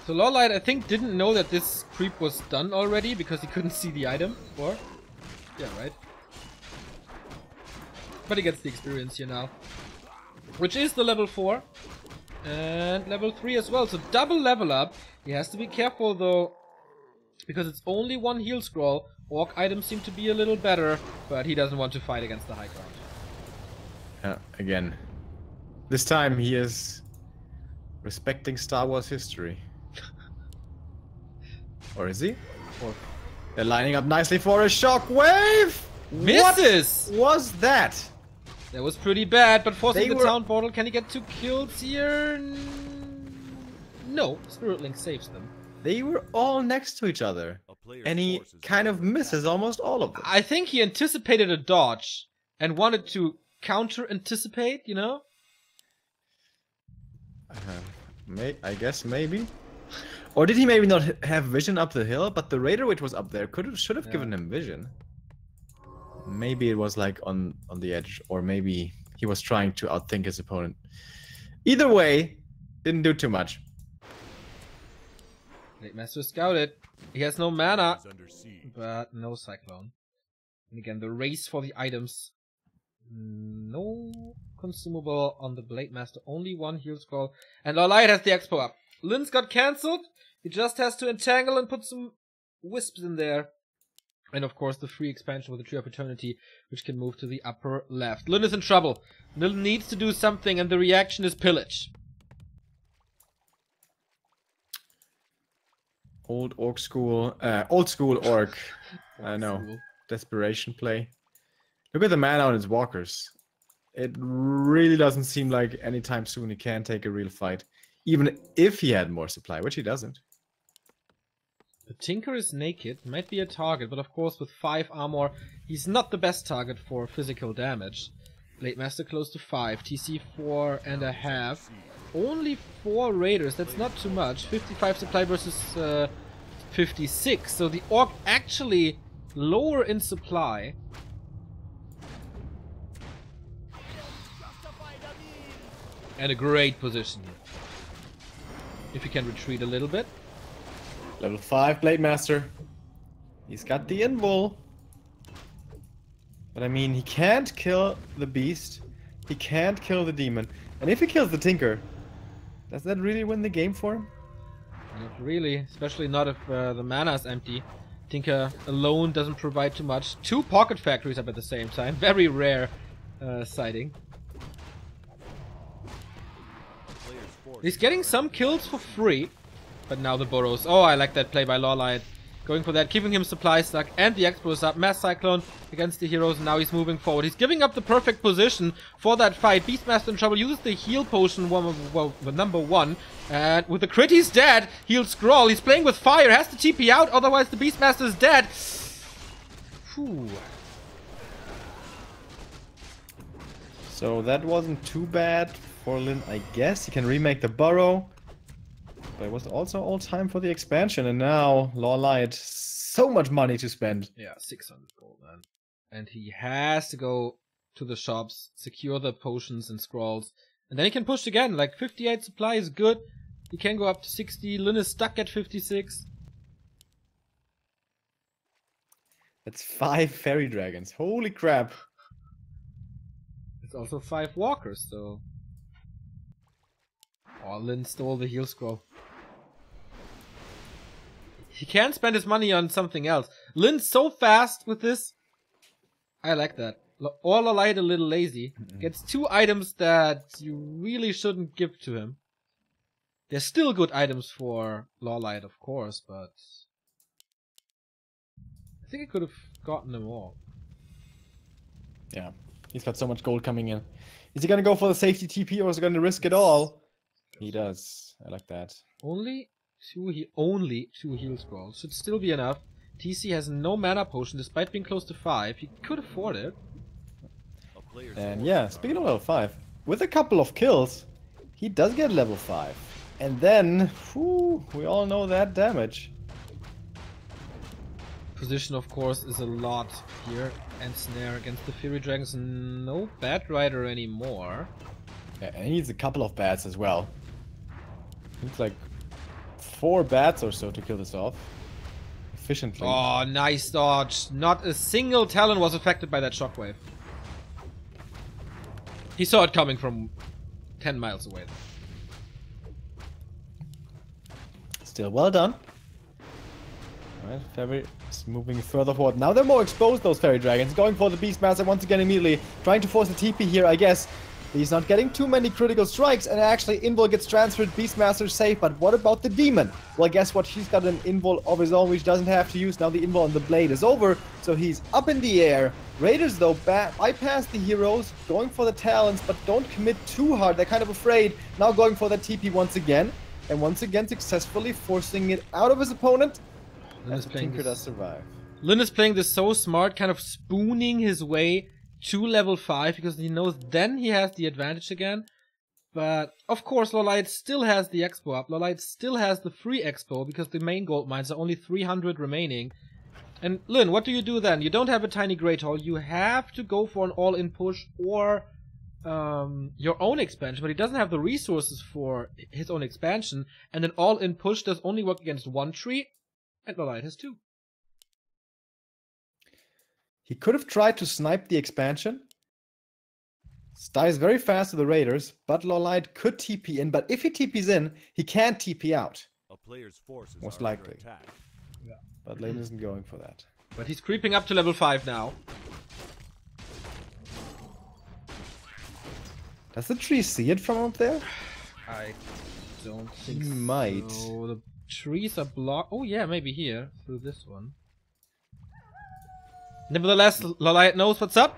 So LawLiet, I think, didn't know that this creep was done already because he couldn't see the item. Or? Yeah, right. But he gets the experience here now. Which is the level 4. And level 3 as well, so double level up. He has to be careful though, because it's only 1 heal scroll. Orc items seem to be a little better, but he doesn't want to fight against the high ground. Again, this time he is respecting Star Wars history. Or is he? Or they're lining up nicely for a shockwave! Misses! What was that? That was pretty bad, but forcing They the were- town portal, can he get 2 kills here? No, Spirit Link saves them. They were all next to each other. And he kind of misses almost all of them. I think he anticipated a dodge and wanted to counter-anticipate, you know? I guess maybe. Or did he maybe not have vision up the hill? But the Raider which was up there should have given him vision. Maybe it was like on the edge, or maybe he was trying to outthink his opponent. Either way, didn't do too much. Blade Master scouted. He has no mana, but no Cyclone. And again, the race for the items. No consumable on the Blade Master. Only 1 heal scroll. And LawLiet has the expo up. Lin's got cancelled. He just has to entangle and put some wisps in there. And of course the free expansion with the Tree of Eternity, which can move to the upper left. Lin is in trouble. Lin needs to do something, and the reaction is pillage. Old school orc. I know. Desperation play. Look at the mana on his walkers. It really doesn't seem like anytime soon he can take a real fight. Even if he had more supply, which he doesn't. The Tinker is naked, might be a target, but of course with 5 armor, he's not the best target for physical damage. Blade Master close to 5, TC 4.5. Only 4 raiders, that's not too much. 55 supply versus 56, so the orc actually lower in supply. And a great position here. If he can retreat a little bit. Level 5 Blade Master. He's got the invul. But I mean, he can't kill the beast. He can't kill the demon. And if he kills the Tinker, does that really win the game for him? Not really, especially not if the mana is empty. Tinker alone doesn't provide too much. 2 pocket factories up at the same time. Very rare sighting. He's getting some kills for free. But now the burrows. Oh, I like that play by LawLiet. Going for that, keeping him supply stuck, and the Expo is up. Mass Cyclone against the heroes, and now he's moving forward. He's giving up the perfect position for that fight. Beastmaster in trouble, uses the heal potion, the number 1. And with the crit, he's dead. He'll scroll. He's playing with fire, has to TP out, otherwise the Beastmaster is dead. Whew. So that wasn't too bad for Lin, I guess. He can remake the burrow. But it was also all time for the expansion, and now LawLiet, so much money to spend. Yeah, 600 gold, man. And he has to go to the shops, secure the potions and scrolls, and then he can push again. Like 58 supply is good. He can go up to 60. Lin is stuck at 56. That's 5 fairy dragons. Holy crap! It's also 5 walkers, so. Oh, Lin stole the heal scroll. He can spend his money on something else. Lin's so fast with this. I like that. Or LawLiet a little lazy. Gets 2 items that you really shouldn't give to him. They're still good items for LawLiet, of course, but I think I could have gotten them all. Yeah, he's got so much gold coming in. Is he gonna go for the safety TP, or is he gonna risk it all? He does. I like that. Only 2 heal scrolls. Should still be enough. TC has no mana potion despite being close to 5. He could afford it. And yeah, speaking of level 5, with a couple of kills, he does get level 5. And then, whew, we all know that damage. Position, of course, is a lot here. And snare against the Fury Dragons. No Bat Rider anymore. Yeah, and he needs a couple of bats as well. Needs like 4 bats or so to kill this off efficiently. Oh, nice dodge. Not a single Talon was affected by that shockwave. He saw it coming from 10 miles away. Still well done. Alright, Fairy is moving further forward. Now they're more exposed, those Fairy Dragons. Going for the Beastmaster once again immediately. Trying to force the TP here, I guess. He's not getting too many critical strikes, and actually Invul gets transferred, Beastmaster's safe, but what about the Demon? Well, guess what? He's got an Invul of his own, which doesn't have to use. Now the Invul on the blade is over, so he's up in the air. Raiders, though, bypass the heroes, going for the talents, but don't commit too hard. They're kind of afraid. Now going for that TP once again, and once again successfully forcing it out of his opponent. And Tinker does survive. Lin is playing this so smart, kind of spooning his way to level 5, because he knows then he has the advantage again. But, of course, LawLiet still has the expo up. LawLiet still has the free expo, because the main gold mines are only 300 remaining. And, Lin, what do you do then? You don't have a tiny Great Hall. You have to go for an all-in push or your own expansion, but he doesn't have the resources for his own expansion. And an all-in push does only work against one tree, and LawLiet has 2. He could have tried to snipe the expansion. Dies very fast to the Raiders, but LawLiet could TP in. But if he TPs in, he can't TP out. A player's forces most are likely. under attack. Yeah. But Lane isn't going for that. But he's creeping up to level 5 now. Does the tree see it from up there? I don't think He might. so. The trees are blocked. Oh yeah, maybe here, through this one. Nevertheless, LawLiet knows what's up.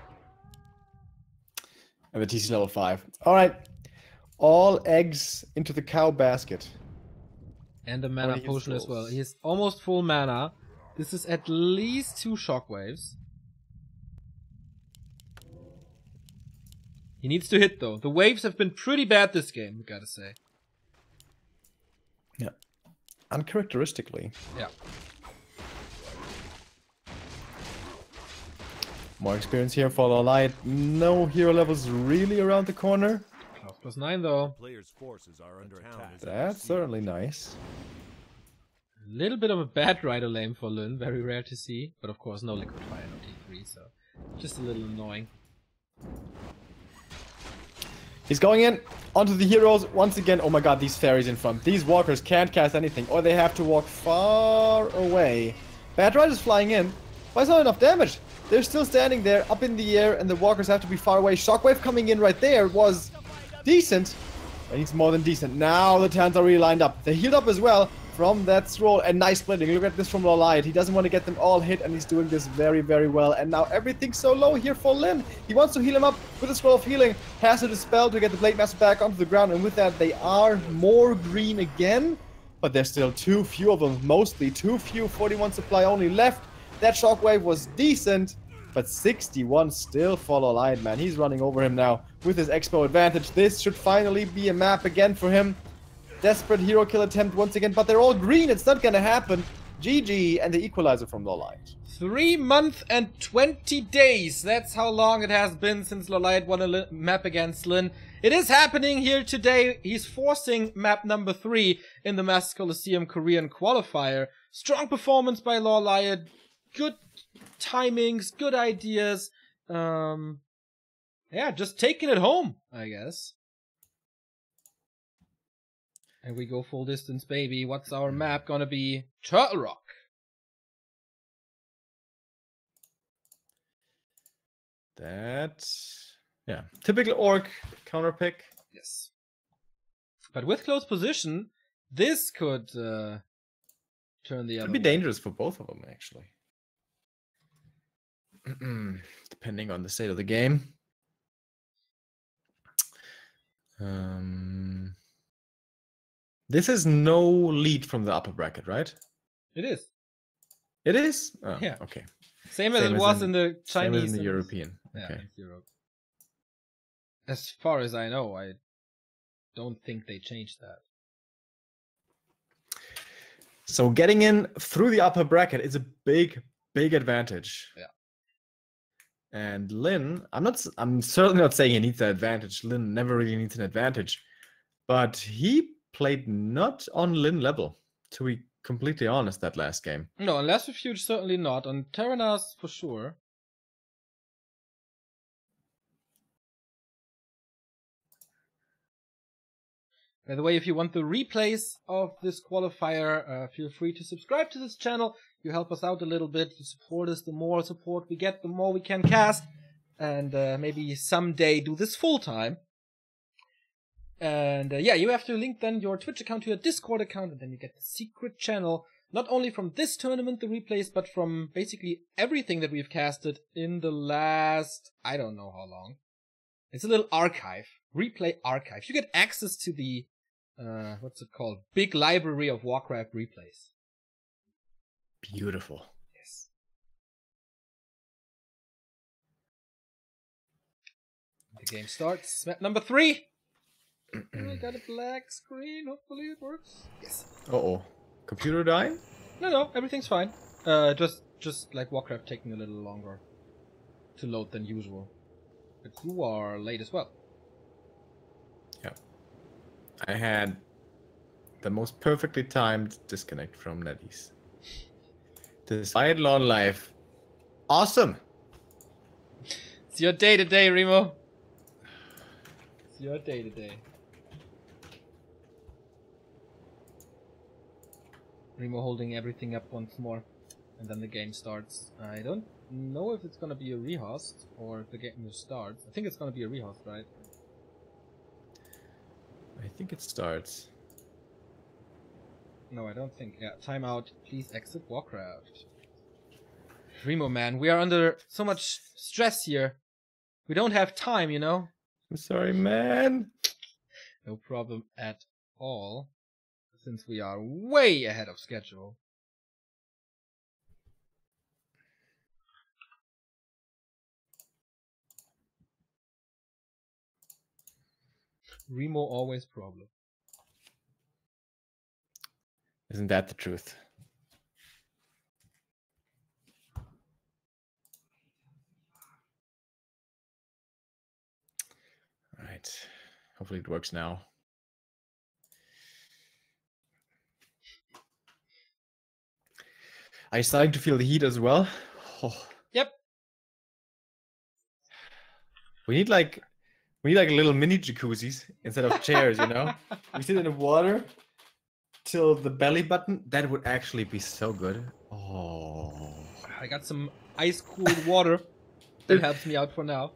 And the TC level 5. Alright. All eggs into the cow basket. And a mana he potion as scrolls. well. He has almost full mana. This is at least 2 shockwaves. He needs to hit though. The waves have been pretty bad this game, we gotta say. Yeah. Uncharacteristically. Yeah. More experience here for LawLiet. No hero levels really around the corner. +9 though. Player's forces are under attack. That's certainly nice. A little bit of a bad rider lane for Lin, very rare to see. But of course no liquid fire, no T3, so just a little annoying. He's going in onto the heroes once again. Oh my god, these fairies in front. These walkers can't cast anything, or they have to walk far away. Bad Rider's flying in, but it's not enough damage. They're still standing there up in the air, and the walkers have to be far away. Shockwave coming in right there was decent, but he's more than decent. Now the Tans are really lined up. They healed up as well from that scroll, and nice splitting. Look at this from LawLiet. He doesn't want to get them all hit, and he's doing this very, very well. And now everything's so low here for Lin. He wants to heal him up with a scroll of healing. Has to dispel to get the Blade Master back onto the ground, and with that they are more green again. But there's still too few of them, mostly too few. 41 supply only left. That shockwave was decent, but 61 still for LawLiet, man. He's running over him now with his expo advantage. This should finally be a map again for him. Desperate hero kill attempt once again, but they're all green. It's not gonna happen. GG, and the equalizer from LawLiet. 3 months and 20 days. That's how long it has been since LawLiet won a map against Lin. It is happening here today. He's forcing map number 3 in the Master Coliseum Korean Qualifier. Strong performance by LawLiet. Good timings, good ideas. Yeah, just taking it home, I guess. And we go full distance, baby. What's our map gonna be? Turtle Rock. That's, yeah, typical orc counter pick. Yes. But with close position, this could turn the other Could be way. dangerous for both of them, actually. Depending on the state of the game. This is no lead from the upper bracket, right? It is. It is? Oh, Yeah. okay. Same as Same it as was in- in the Same Chinese. as in the and- European. Yeah, Okay. in Europe. As far as I know, I don't think they changed that. So getting in through the upper bracket is a big, big advantage. Yeah. And Lin, I'm certainly not saying he needs that advantage. Lin never really needs an advantage. But he played not on Lin level, to be completely honest, that last game. No, on Last Refuge certainly not. On Terranas for sure. By the way, if you want the replays of this qualifier, feel free to subscribe to this channel. You help us out a little bit. You support us. The more support we get, the more we can cast. And maybe someday do this full time. And yeah, you have to link then your Twitch account to your Discord account, and then you get the secret channel, not only from this tournament, the replays, but from basically everything that we've casted in the last, I don't know how long. It's a little archive, replay archive. You get access to the, what's it called? Big library of Warcraft replays. Beautiful. Yes. The game starts. Map number 3. I got a black screen. Hopefully it works. Yes. Uh-oh. Computer dying? No, everything's fine. Just like Warcraft taking a little longer to load than usual. But you are late as well. Yeah. I had the most perfectly timed disconnect from NetEase. Despite long life. Awesome! It's your day today, Remo. It's your day today. Remo holding everything up once more, and then the game starts. I don't know if it's gonna be a rehost or if the game starts. I think it's gonna be a rehost, right? I think it starts. No, I don't think. Yeah, timeout. Please exit Warcraft. Remo, man, we are under so much stress here. We don't have time, you know? I'm sorry, man. No problem at all, since we are way ahead of schedule. Remo always problem. Isn't that the truth? All right. Hopefully it works now. Are you starting to feel the heat as well? Oh. Yep. We need like little mini jacuzzis instead of chairs, you know? We sit in the water till the belly button. That would actually be so good. Oh. I got some ice cooled water that helps me out for now.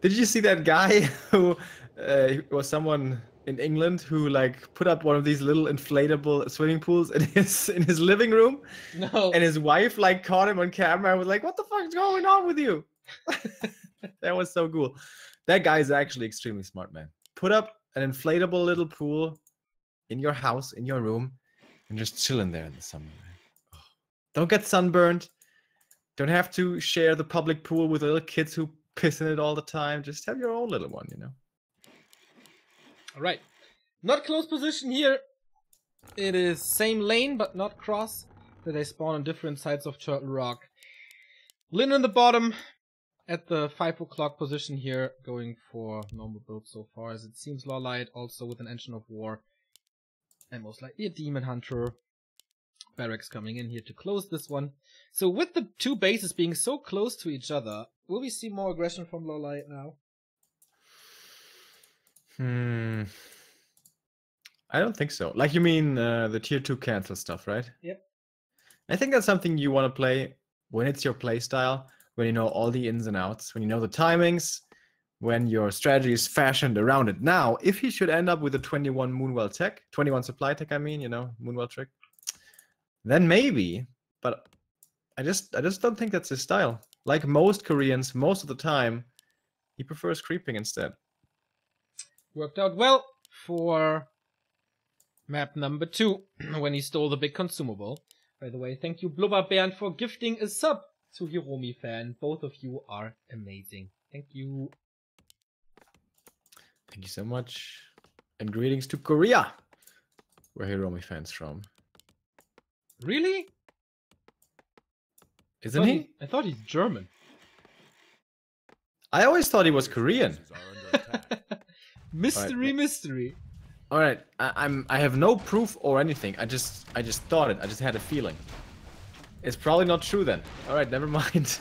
Did you see that guy who was someone in England who like put up one of these little inflatable swimming pools in his living room? No. And his wife like caught him on camera and was like, "What the fuck is going on with you?" That was so cool. That guy is actually extremely smart, man. Put up an inflatable little pool in your house, in your room, and just chill in there in the summer, man. Oh. Don't get sunburned. Don't have to share the public pool with little kids who piss in it all the time. Just have your own little one, you know. All right. Not close position here. It is same lane, but not cross. They spawn on different sides of Turtle Rock. Lynn in the bottom. At the 5 o'clock position here, going for normal build so far, as it seems LawLiet also with an Engine of War, and most likely a Demon Hunter. Barracks coming in here to close this one. So with the two bases being so close to each other, will we see more aggression from LawLiet now? I don't think so. Like you mean the tier 2 cancel stuff, right? Yep. I think that's something you want to play when it's your play style. When you know all the ins and outs, when you know the timings, when your strategy is fashioned around it. Now, if he should end up with a 21 Moonwell tech, 21 supply tech, I mean, you know, Moonwell trick, then maybe, but I just don't think that's his style. Like most Koreans, most of the time, he prefers creeping instead. Worked out well for map number 2, when he stole the big consumable. By the way, thank you Blubber Bernd for gifting a sub to Hiromi fan. Both of you are amazing. Thank you. Thank you so much. And greetings to Korea, where Hiromi fan's from. Really? Isn't he? I thought he's German. I always thought he was Korean. Mystery, mystery. All right, I have no proof or anything. I just thought it. I just had a feeling. It's probably not true then. All right, never mind.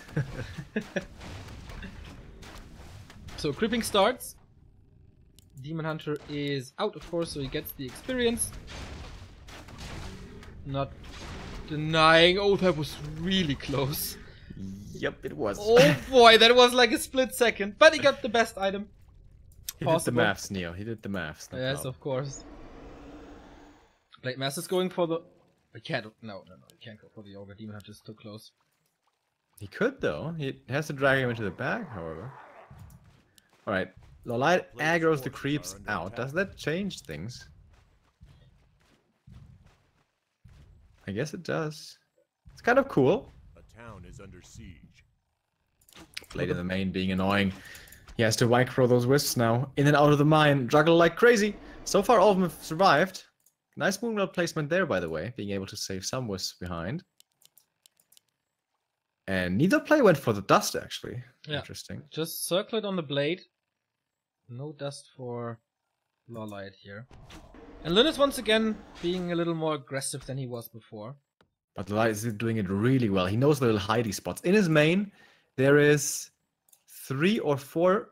So creeping starts. Demon Hunter is out, of course, so he gets the experience. Not denying. Oh, that was really close. Yep, it was. Oh boy, that was like a split second. But he got the best item. He did the maths, Neo. He did the maths. No Yes, problem. of course. Blade Master's going for the... He can't... No. He can't go for the Ogre. Demon Hunter's too close. He could, though. He has to drag him into the back, however. Alright. LawLiet aggroes the creeps out. Does that change things? I guess it does. It's kind of cool. A town is under siege. Blade in the main being annoying. He has to micro those wisps now. In and out of the mine. Juggle like crazy. So far, all of them have survived. Nice moonwell placement there, by the way. Being able to save some wisps behind. And neither play went for the dust, actually. Yeah. Interesting. Just circle it on the blade. No dust for LawLiet here. And Lynn is once again being a little more aggressive than he was before. But LawLiet is doing it really well. He knows the little hidey spots. In his main, there is 3 or 4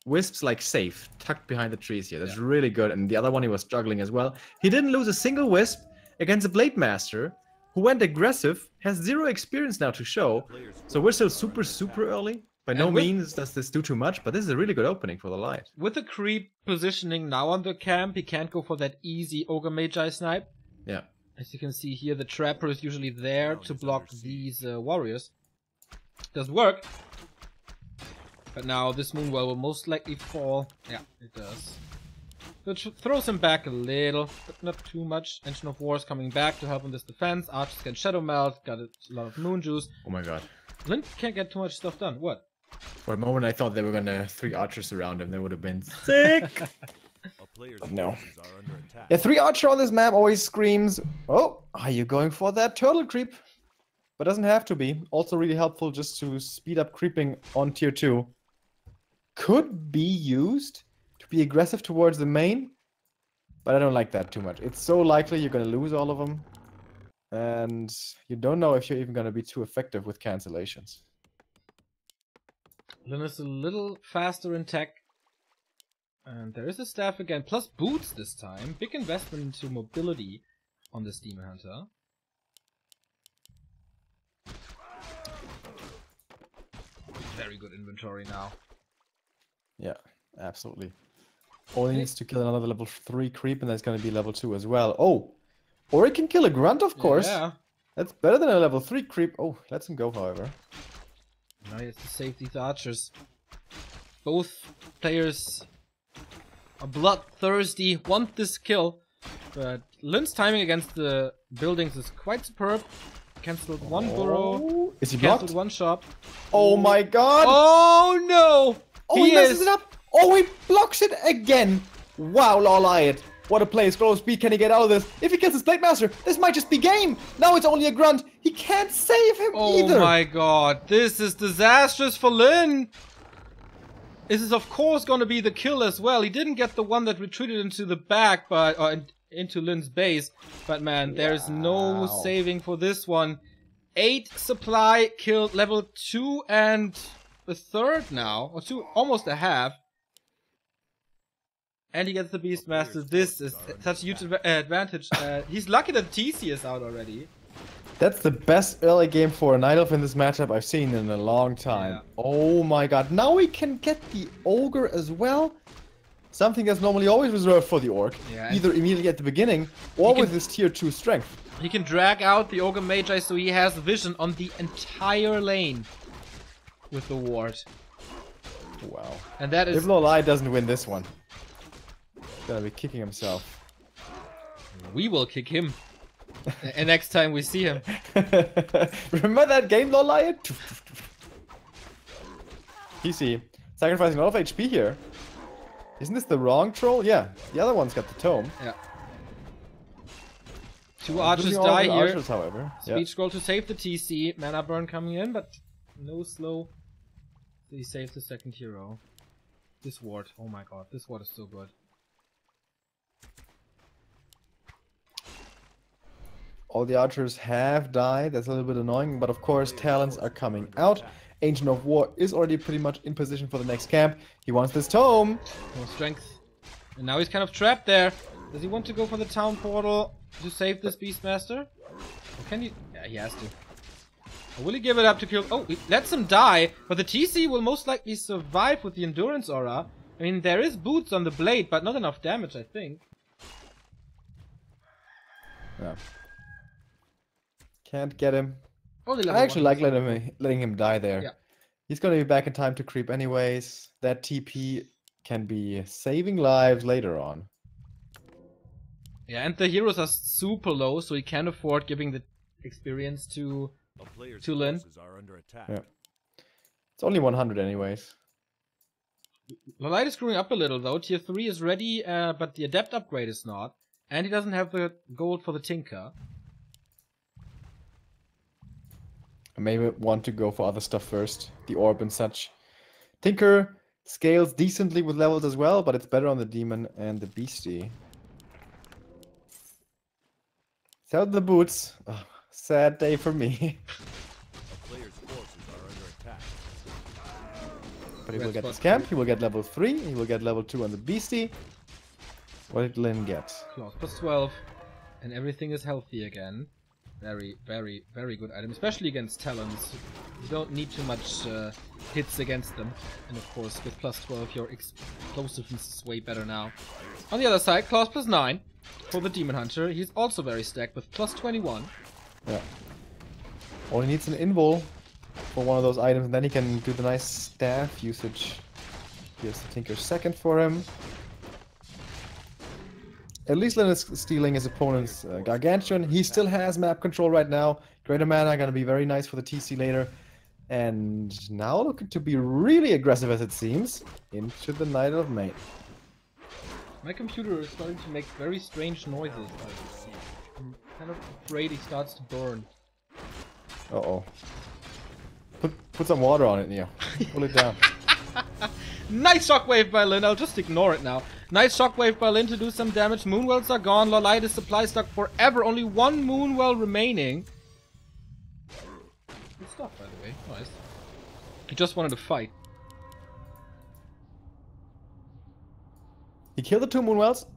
wisps like safe, tucked behind the trees here. That's really good. And the other one he was juggling as well. He didn't lose a single wisp against a Blade Master, who went aggressive, has 0 experience now to show. So we're still super early. By no means does this do too much, but this is a really good opening for LawLiet. With the creep positioning now on the camp, he can't go for that easy Ogre Magi snipe. Yeah. As you can see here, the Trapper is usually there to block these warriors. Doesn't work. But now this Moonwell will most likely fall. Yeah, it does. Which throws him back a little, but not too much. Engine of War is coming back to help in this defense. Archers can Shadow Melt, got a lot of Moon Juice. Oh my god. Lynn can't get too much stuff done. What? For a moment I thought they were gonna 3 archers around him. That would have been sick. No. Yeah, 3 archer on this map always screams, oh, are you going for that turtle creep? But doesn't have to be. Also really helpful just to speed up creeping on tier 2. Could be used to be aggressive towards the main, but I don't like that too much. It's so likely you're gonna lose all of them, and you don't know if you're even gonna be too effective with cancellations. Lynn is a little faster in tech. And there is a staff again, plus boots this time. Big investment into mobility on this Demon Hunter. Very good inventory now. Yeah, absolutely. Only needs to kill another level 3 creep, and that's going to be level 2 as well. Oh! Or he can kill a grunt, of course. Yeah. That's better than a level 3 creep. Oh, lets him go, however. Now he has to save these archers. Both players are bloodthirsty, want this kill. But Lynn's timing against the buildings is quite superb. Cancelled one burrow. Is he blocked? Cancelled one shop. Oh my god! Oh no! Oh, he messes it up! Oh, he blocks it again! Wow, LawLiet. What a play. Scroll speed, can he get out of this? If he kills his Blade Master, this might just be game! Now it's only a grunt. He can't save him either! Oh my god, this is disastrous for Lynn! This is of course gonna be the kill as well. He didn't get the one that retreated into the back, but into Lynn's base. But man, there's no saving for this one. 8 supply killed, level 2 and a third now, or 2, almost a half. And he gets the Beastmaster. This is such a huge advantage. He's lucky that TC is out already. That's the best early game for a Night Elf in this matchup I've seen in a long time. Yeah. Oh my god. Now we can get the Ogre as well. Something that's normally always reserved for the Orc. Yeah, either immediately at the beginning or with his tier 2 strength. He can drag out the Ogre Magi so he has vision on the entire lane with the ward. Wow. And that is... If LawLiet doesn't win this one, he's gonna be kicking himself. We will kick him. And next time we see him. Remember that game, LawLiet? PC. Sacrificing a lot of HP here. Isn't this the wrong troll? Yeah, the other one's got the tome. Yeah. 2 archers die here. Archers, however. Speed scroll to save the TC. Mana burn coming in, but no slow. He saves the second hero. This ward. Oh my god, this ward is so good. All the archers have died. That's a little bit annoying, but of course talents are coming out. Ancient of War is already pretty much in position for the next camp. He wants this tome. No strength. And now he's kind of trapped there. Does he want to go for the town portal to save this Beastmaster? Or can he? Yeah, he has to. Or will he give it up to kill? Oh, he lets him die. But the TC will most likely survive with the Endurance Aura. I mean, there is boots on the blade, but not enough damage, I think. Yeah. Can't get him. Only I level actually 1. like letting him die there. Yeah. He's gonna be back in time to creep anyways. That TP can be saving lives later on. Yeah, and the heroes are super low, so he can afford giving the experience to Lin. Yeah. It's only 100 anyways. LawLiet is screwing up a little though. Tier 3 is ready, but the Adept upgrade is not. And he doesn't have the gold for the Tinker. I may want to go for other stuff first. The orb and such. Tinker scales decently with levels as well, but it's better on the Demon and the Beastie. Sell the boots. Oh, sad day for me. But he will get this camp, he will get level 3, he will get level 2 on the Beastie. What did Lin get? Claws plus 12. And everything is healthy again. Very, very, very good item. Especially against Talons. You don't need too much hits against them. And of course, with plus 12, your explosiveness is way better now. On the other side, Claws plus 9 for the Demon Hunter. He's also very stacked with plus 21. Yeah. Only needs an invul for one of those items, and then he can do the nice staff usage. Here's the Tinker's second for him. At least Lin is stealing his opponent's Gargantuan. He still has map control right now. Greater Mana gonna be very nice for the TC later. And now looking to be really aggressive as it seems. Into the Night of May. My computer is starting to make very strange noises. I'm kind of afraid he starts to burn. Uh-oh. Put some water on it, Neo. Pull it down. Nice shockwave by Lin. I'll just ignore it now. Nice shockwave by Lin to do some damage. Moonwells are gone. LawLiet is supply stuck forever. Only one Moonwell remaining. Good stuff, by the way. Nice. He just wanted to fight. He killed the 2 Moonwells,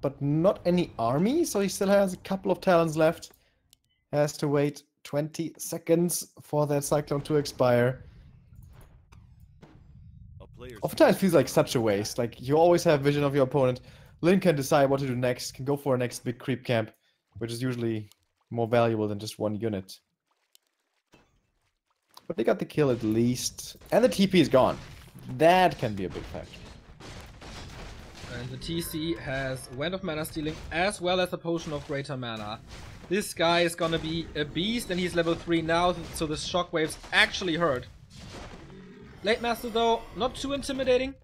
but not any army, so he still has a couple of talents left. Has to wait 20 seconds for that Cyclone to expire. Oftentimes it feels like such a waste. Like, you always have vision of your opponent. Lin can decide what to do next, can go for a next big creep camp, which is usually more valuable than just one unit. But they got the kill at least. And the TP is gone. That can be a big factor. And the TC has Wand of Mana Stealing as well as a Potion of Greater Mana. This guy is gonna be a beast, and he's level 3 now, so the shockwaves actually hurt. Late Master though, not too intimidating.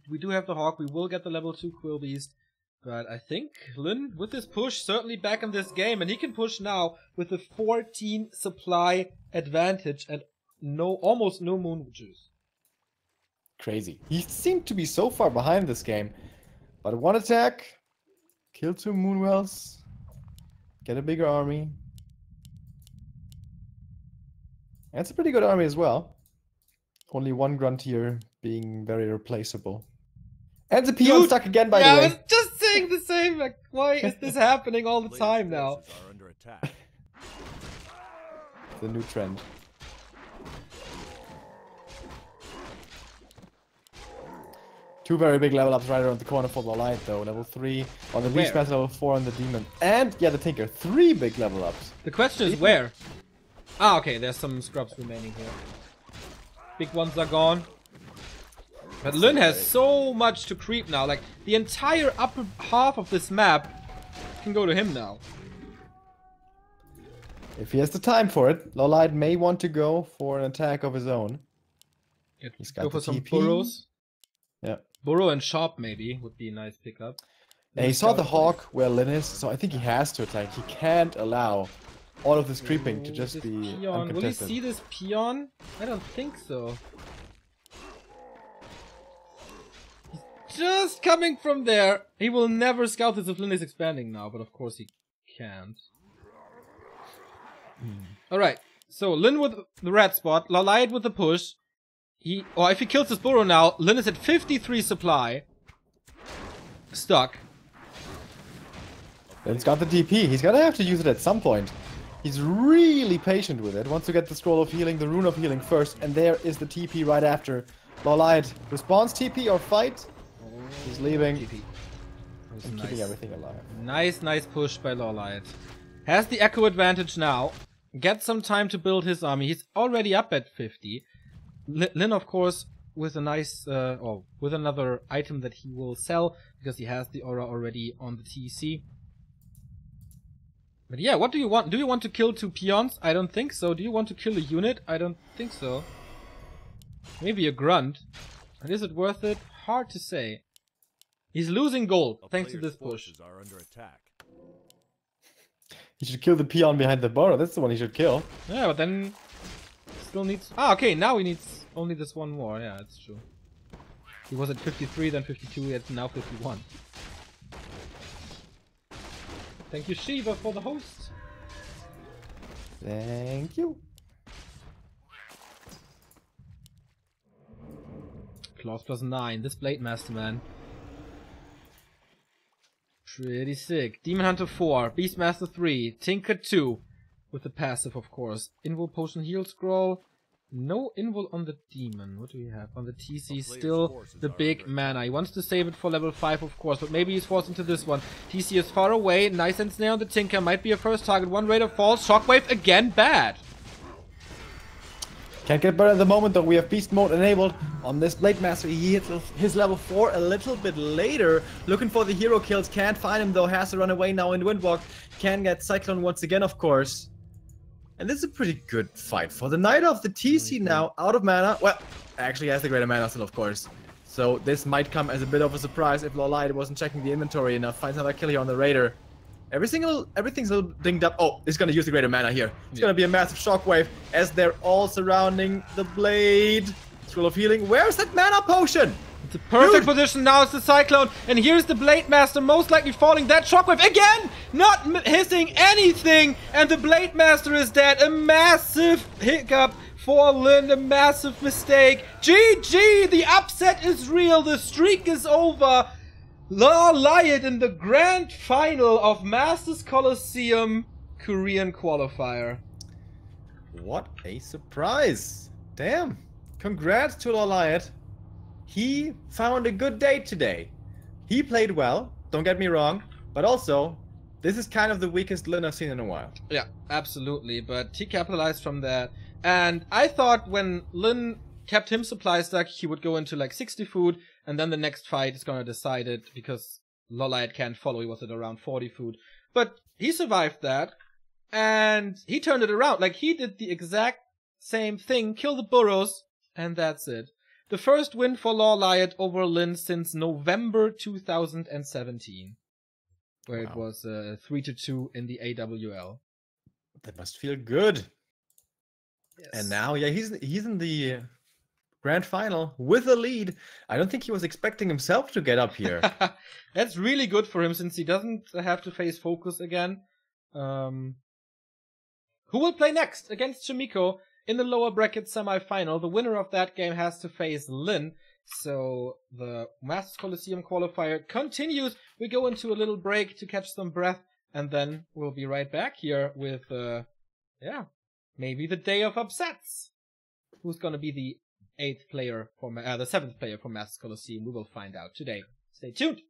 We do have the Hawk, we will get the level 2 Quill Beast. But I think Lin, with his push, certainly back in this game, and he can push now with a 14 supply advantage and almost no moon juice. Crazy. He seemed to be so far behind this game. But one attack, kill 2 Moonwells, get a bigger army. And it's a pretty good army as well. Only one Gruntier being very replaceable. And the peon stuck again, by the way. I was just saying the same. Like, why is this happening all the time now? The new trend. Two very big level ups right around the corner for LawLiet though. Level 3 on the Beastmaster, level 4 on the Demon. And, yeah, the Tinker. 3 big level ups. The question is where? Ah, okay, there's some scrubs remaining here. Big ones are gone. But Lin has so much to creep now. Like, the entire upper half of this map can go to him now. If he has the time for it, LawLiet may want to go for an attack of his own. He's got go for some burrows. Yeah. Burrow and Sharp maybe would be a nice pickup. And he saw the Hawk where Lin is, so I think he has to attack. He can't allow all of this creeping to just be uncontested. Will he see this peon? I don't think so. He's just coming from there. He will never scout this if Lin is expanding now, but of course he can't. Alright, so Lin with the red spot, LawLiet with the push. If he kills this burrow now, Lin is at 53 supply. Stuck. Lin's got the DP. He's gonna have to use it at some point. He's really patient with it. Wants to get the Scroll of Healing, the Rune of Healing first, and there is the TP right after. LawLiet response TP or fight. He's leaving. GP. And keeping everything alive. Nice push by LawLiet. Has the echo advantage now. Gets some time to build his army. He's already up at 50. Lin, of course, with a nice, with another item that he will sell because he has the aura already on the TC. But yeah, what do you want? Do you want to kill 2 peons? I don't think so. Do you want to kill a unit? I don't think so. Maybe a grunt. And is it worth it? Hard to say. He's losing gold thanks to this push. Are under attack. He should kill the peon behind the border. That's the one he should kill. Yeah, but then still needs. Ah, okay. Now he needs only this one more. Yeah, that's true. He was at 53, then 52. It's now 51. Thank you, Shiva, for the host. Thank you. Claws +9. This Blade Master, man. Pretty sick. Demon Hunter 4. Beastmaster 3. Tinker 2. With the passive, of course. Invul Potion Heal Scroll. No Invul on the Demon. What do we have? On the TC, still the big mana. He wants to save it for level 5, of course, but maybe he's forced into this one. TC is far away. Nice and snare on the Tinker. Might be a first target. One Raider falls. Shockwave again. Bad. Can't get better at the moment though. We have beast mode enabled on this Blade Master. He hits his level 4 a little bit later. Looking for the hero kills. Can't find him though. Has to run away now in Windwalk. Can get Cyclone once again, of course. And this is a pretty good fight for the Knight of the TC now. Out of mana. Well, actually has the greater mana still, of course. So this might come as a bit of a surprise if LawLiet wasn't checking the inventory enough. Finds another kill here on the Raider. Everything's a little dinged up. Oh, he's gonna use the greater mana here. It's gonna be a massive shockwave as they're all surrounding the blade. Scroll of Healing. Where's that mana potion? It's a perfect position now. It's the Cyclone, and here's the Blade Master most likely falling. That shockwave again, not hitting anything, and the Blade Master is dead. A massive hiccup for Lin, a massive mistake. GG, the upset is real. The streak is over. LawLiet in the grand final of Masters Coliseum Korean Qualifier. What a surprise. Damn. Congrats to LawLiet. He found a good day today. He played well, don't get me wrong, but also, this is kind of the weakest Lin I've seen in a while. Yeah, absolutely, but he capitalized from that. And I thought when Lin kept him supply stack, he would go into like 60 food, and then the next fight is gonna decide it, because LawLiet can't follow. He was at around 40 food. But he survived that, and he turned it around. Like, he did the exact same thing, kill the burrows, and that's it. The first win for LawLiet over Lin since November 2017, where it was 3-2 in the AWL. That must feel good. Yes. And now, yeah, he's in the grand final with a lead. I don't think he was expecting himself to get up here. That's really good for him since he doesn't have to face Focus again. Who will play next against Shimiko in the lower bracket semi-final? The winner of that game has to face Lin. So the Masters Coliseum qualifier continues. We go into a little break to catch some breath, and then we'll be right back here with, maybe the day of upsets. Who's gonna be the 7th player for Masters Coliseum? We will find out today. Stay tuned.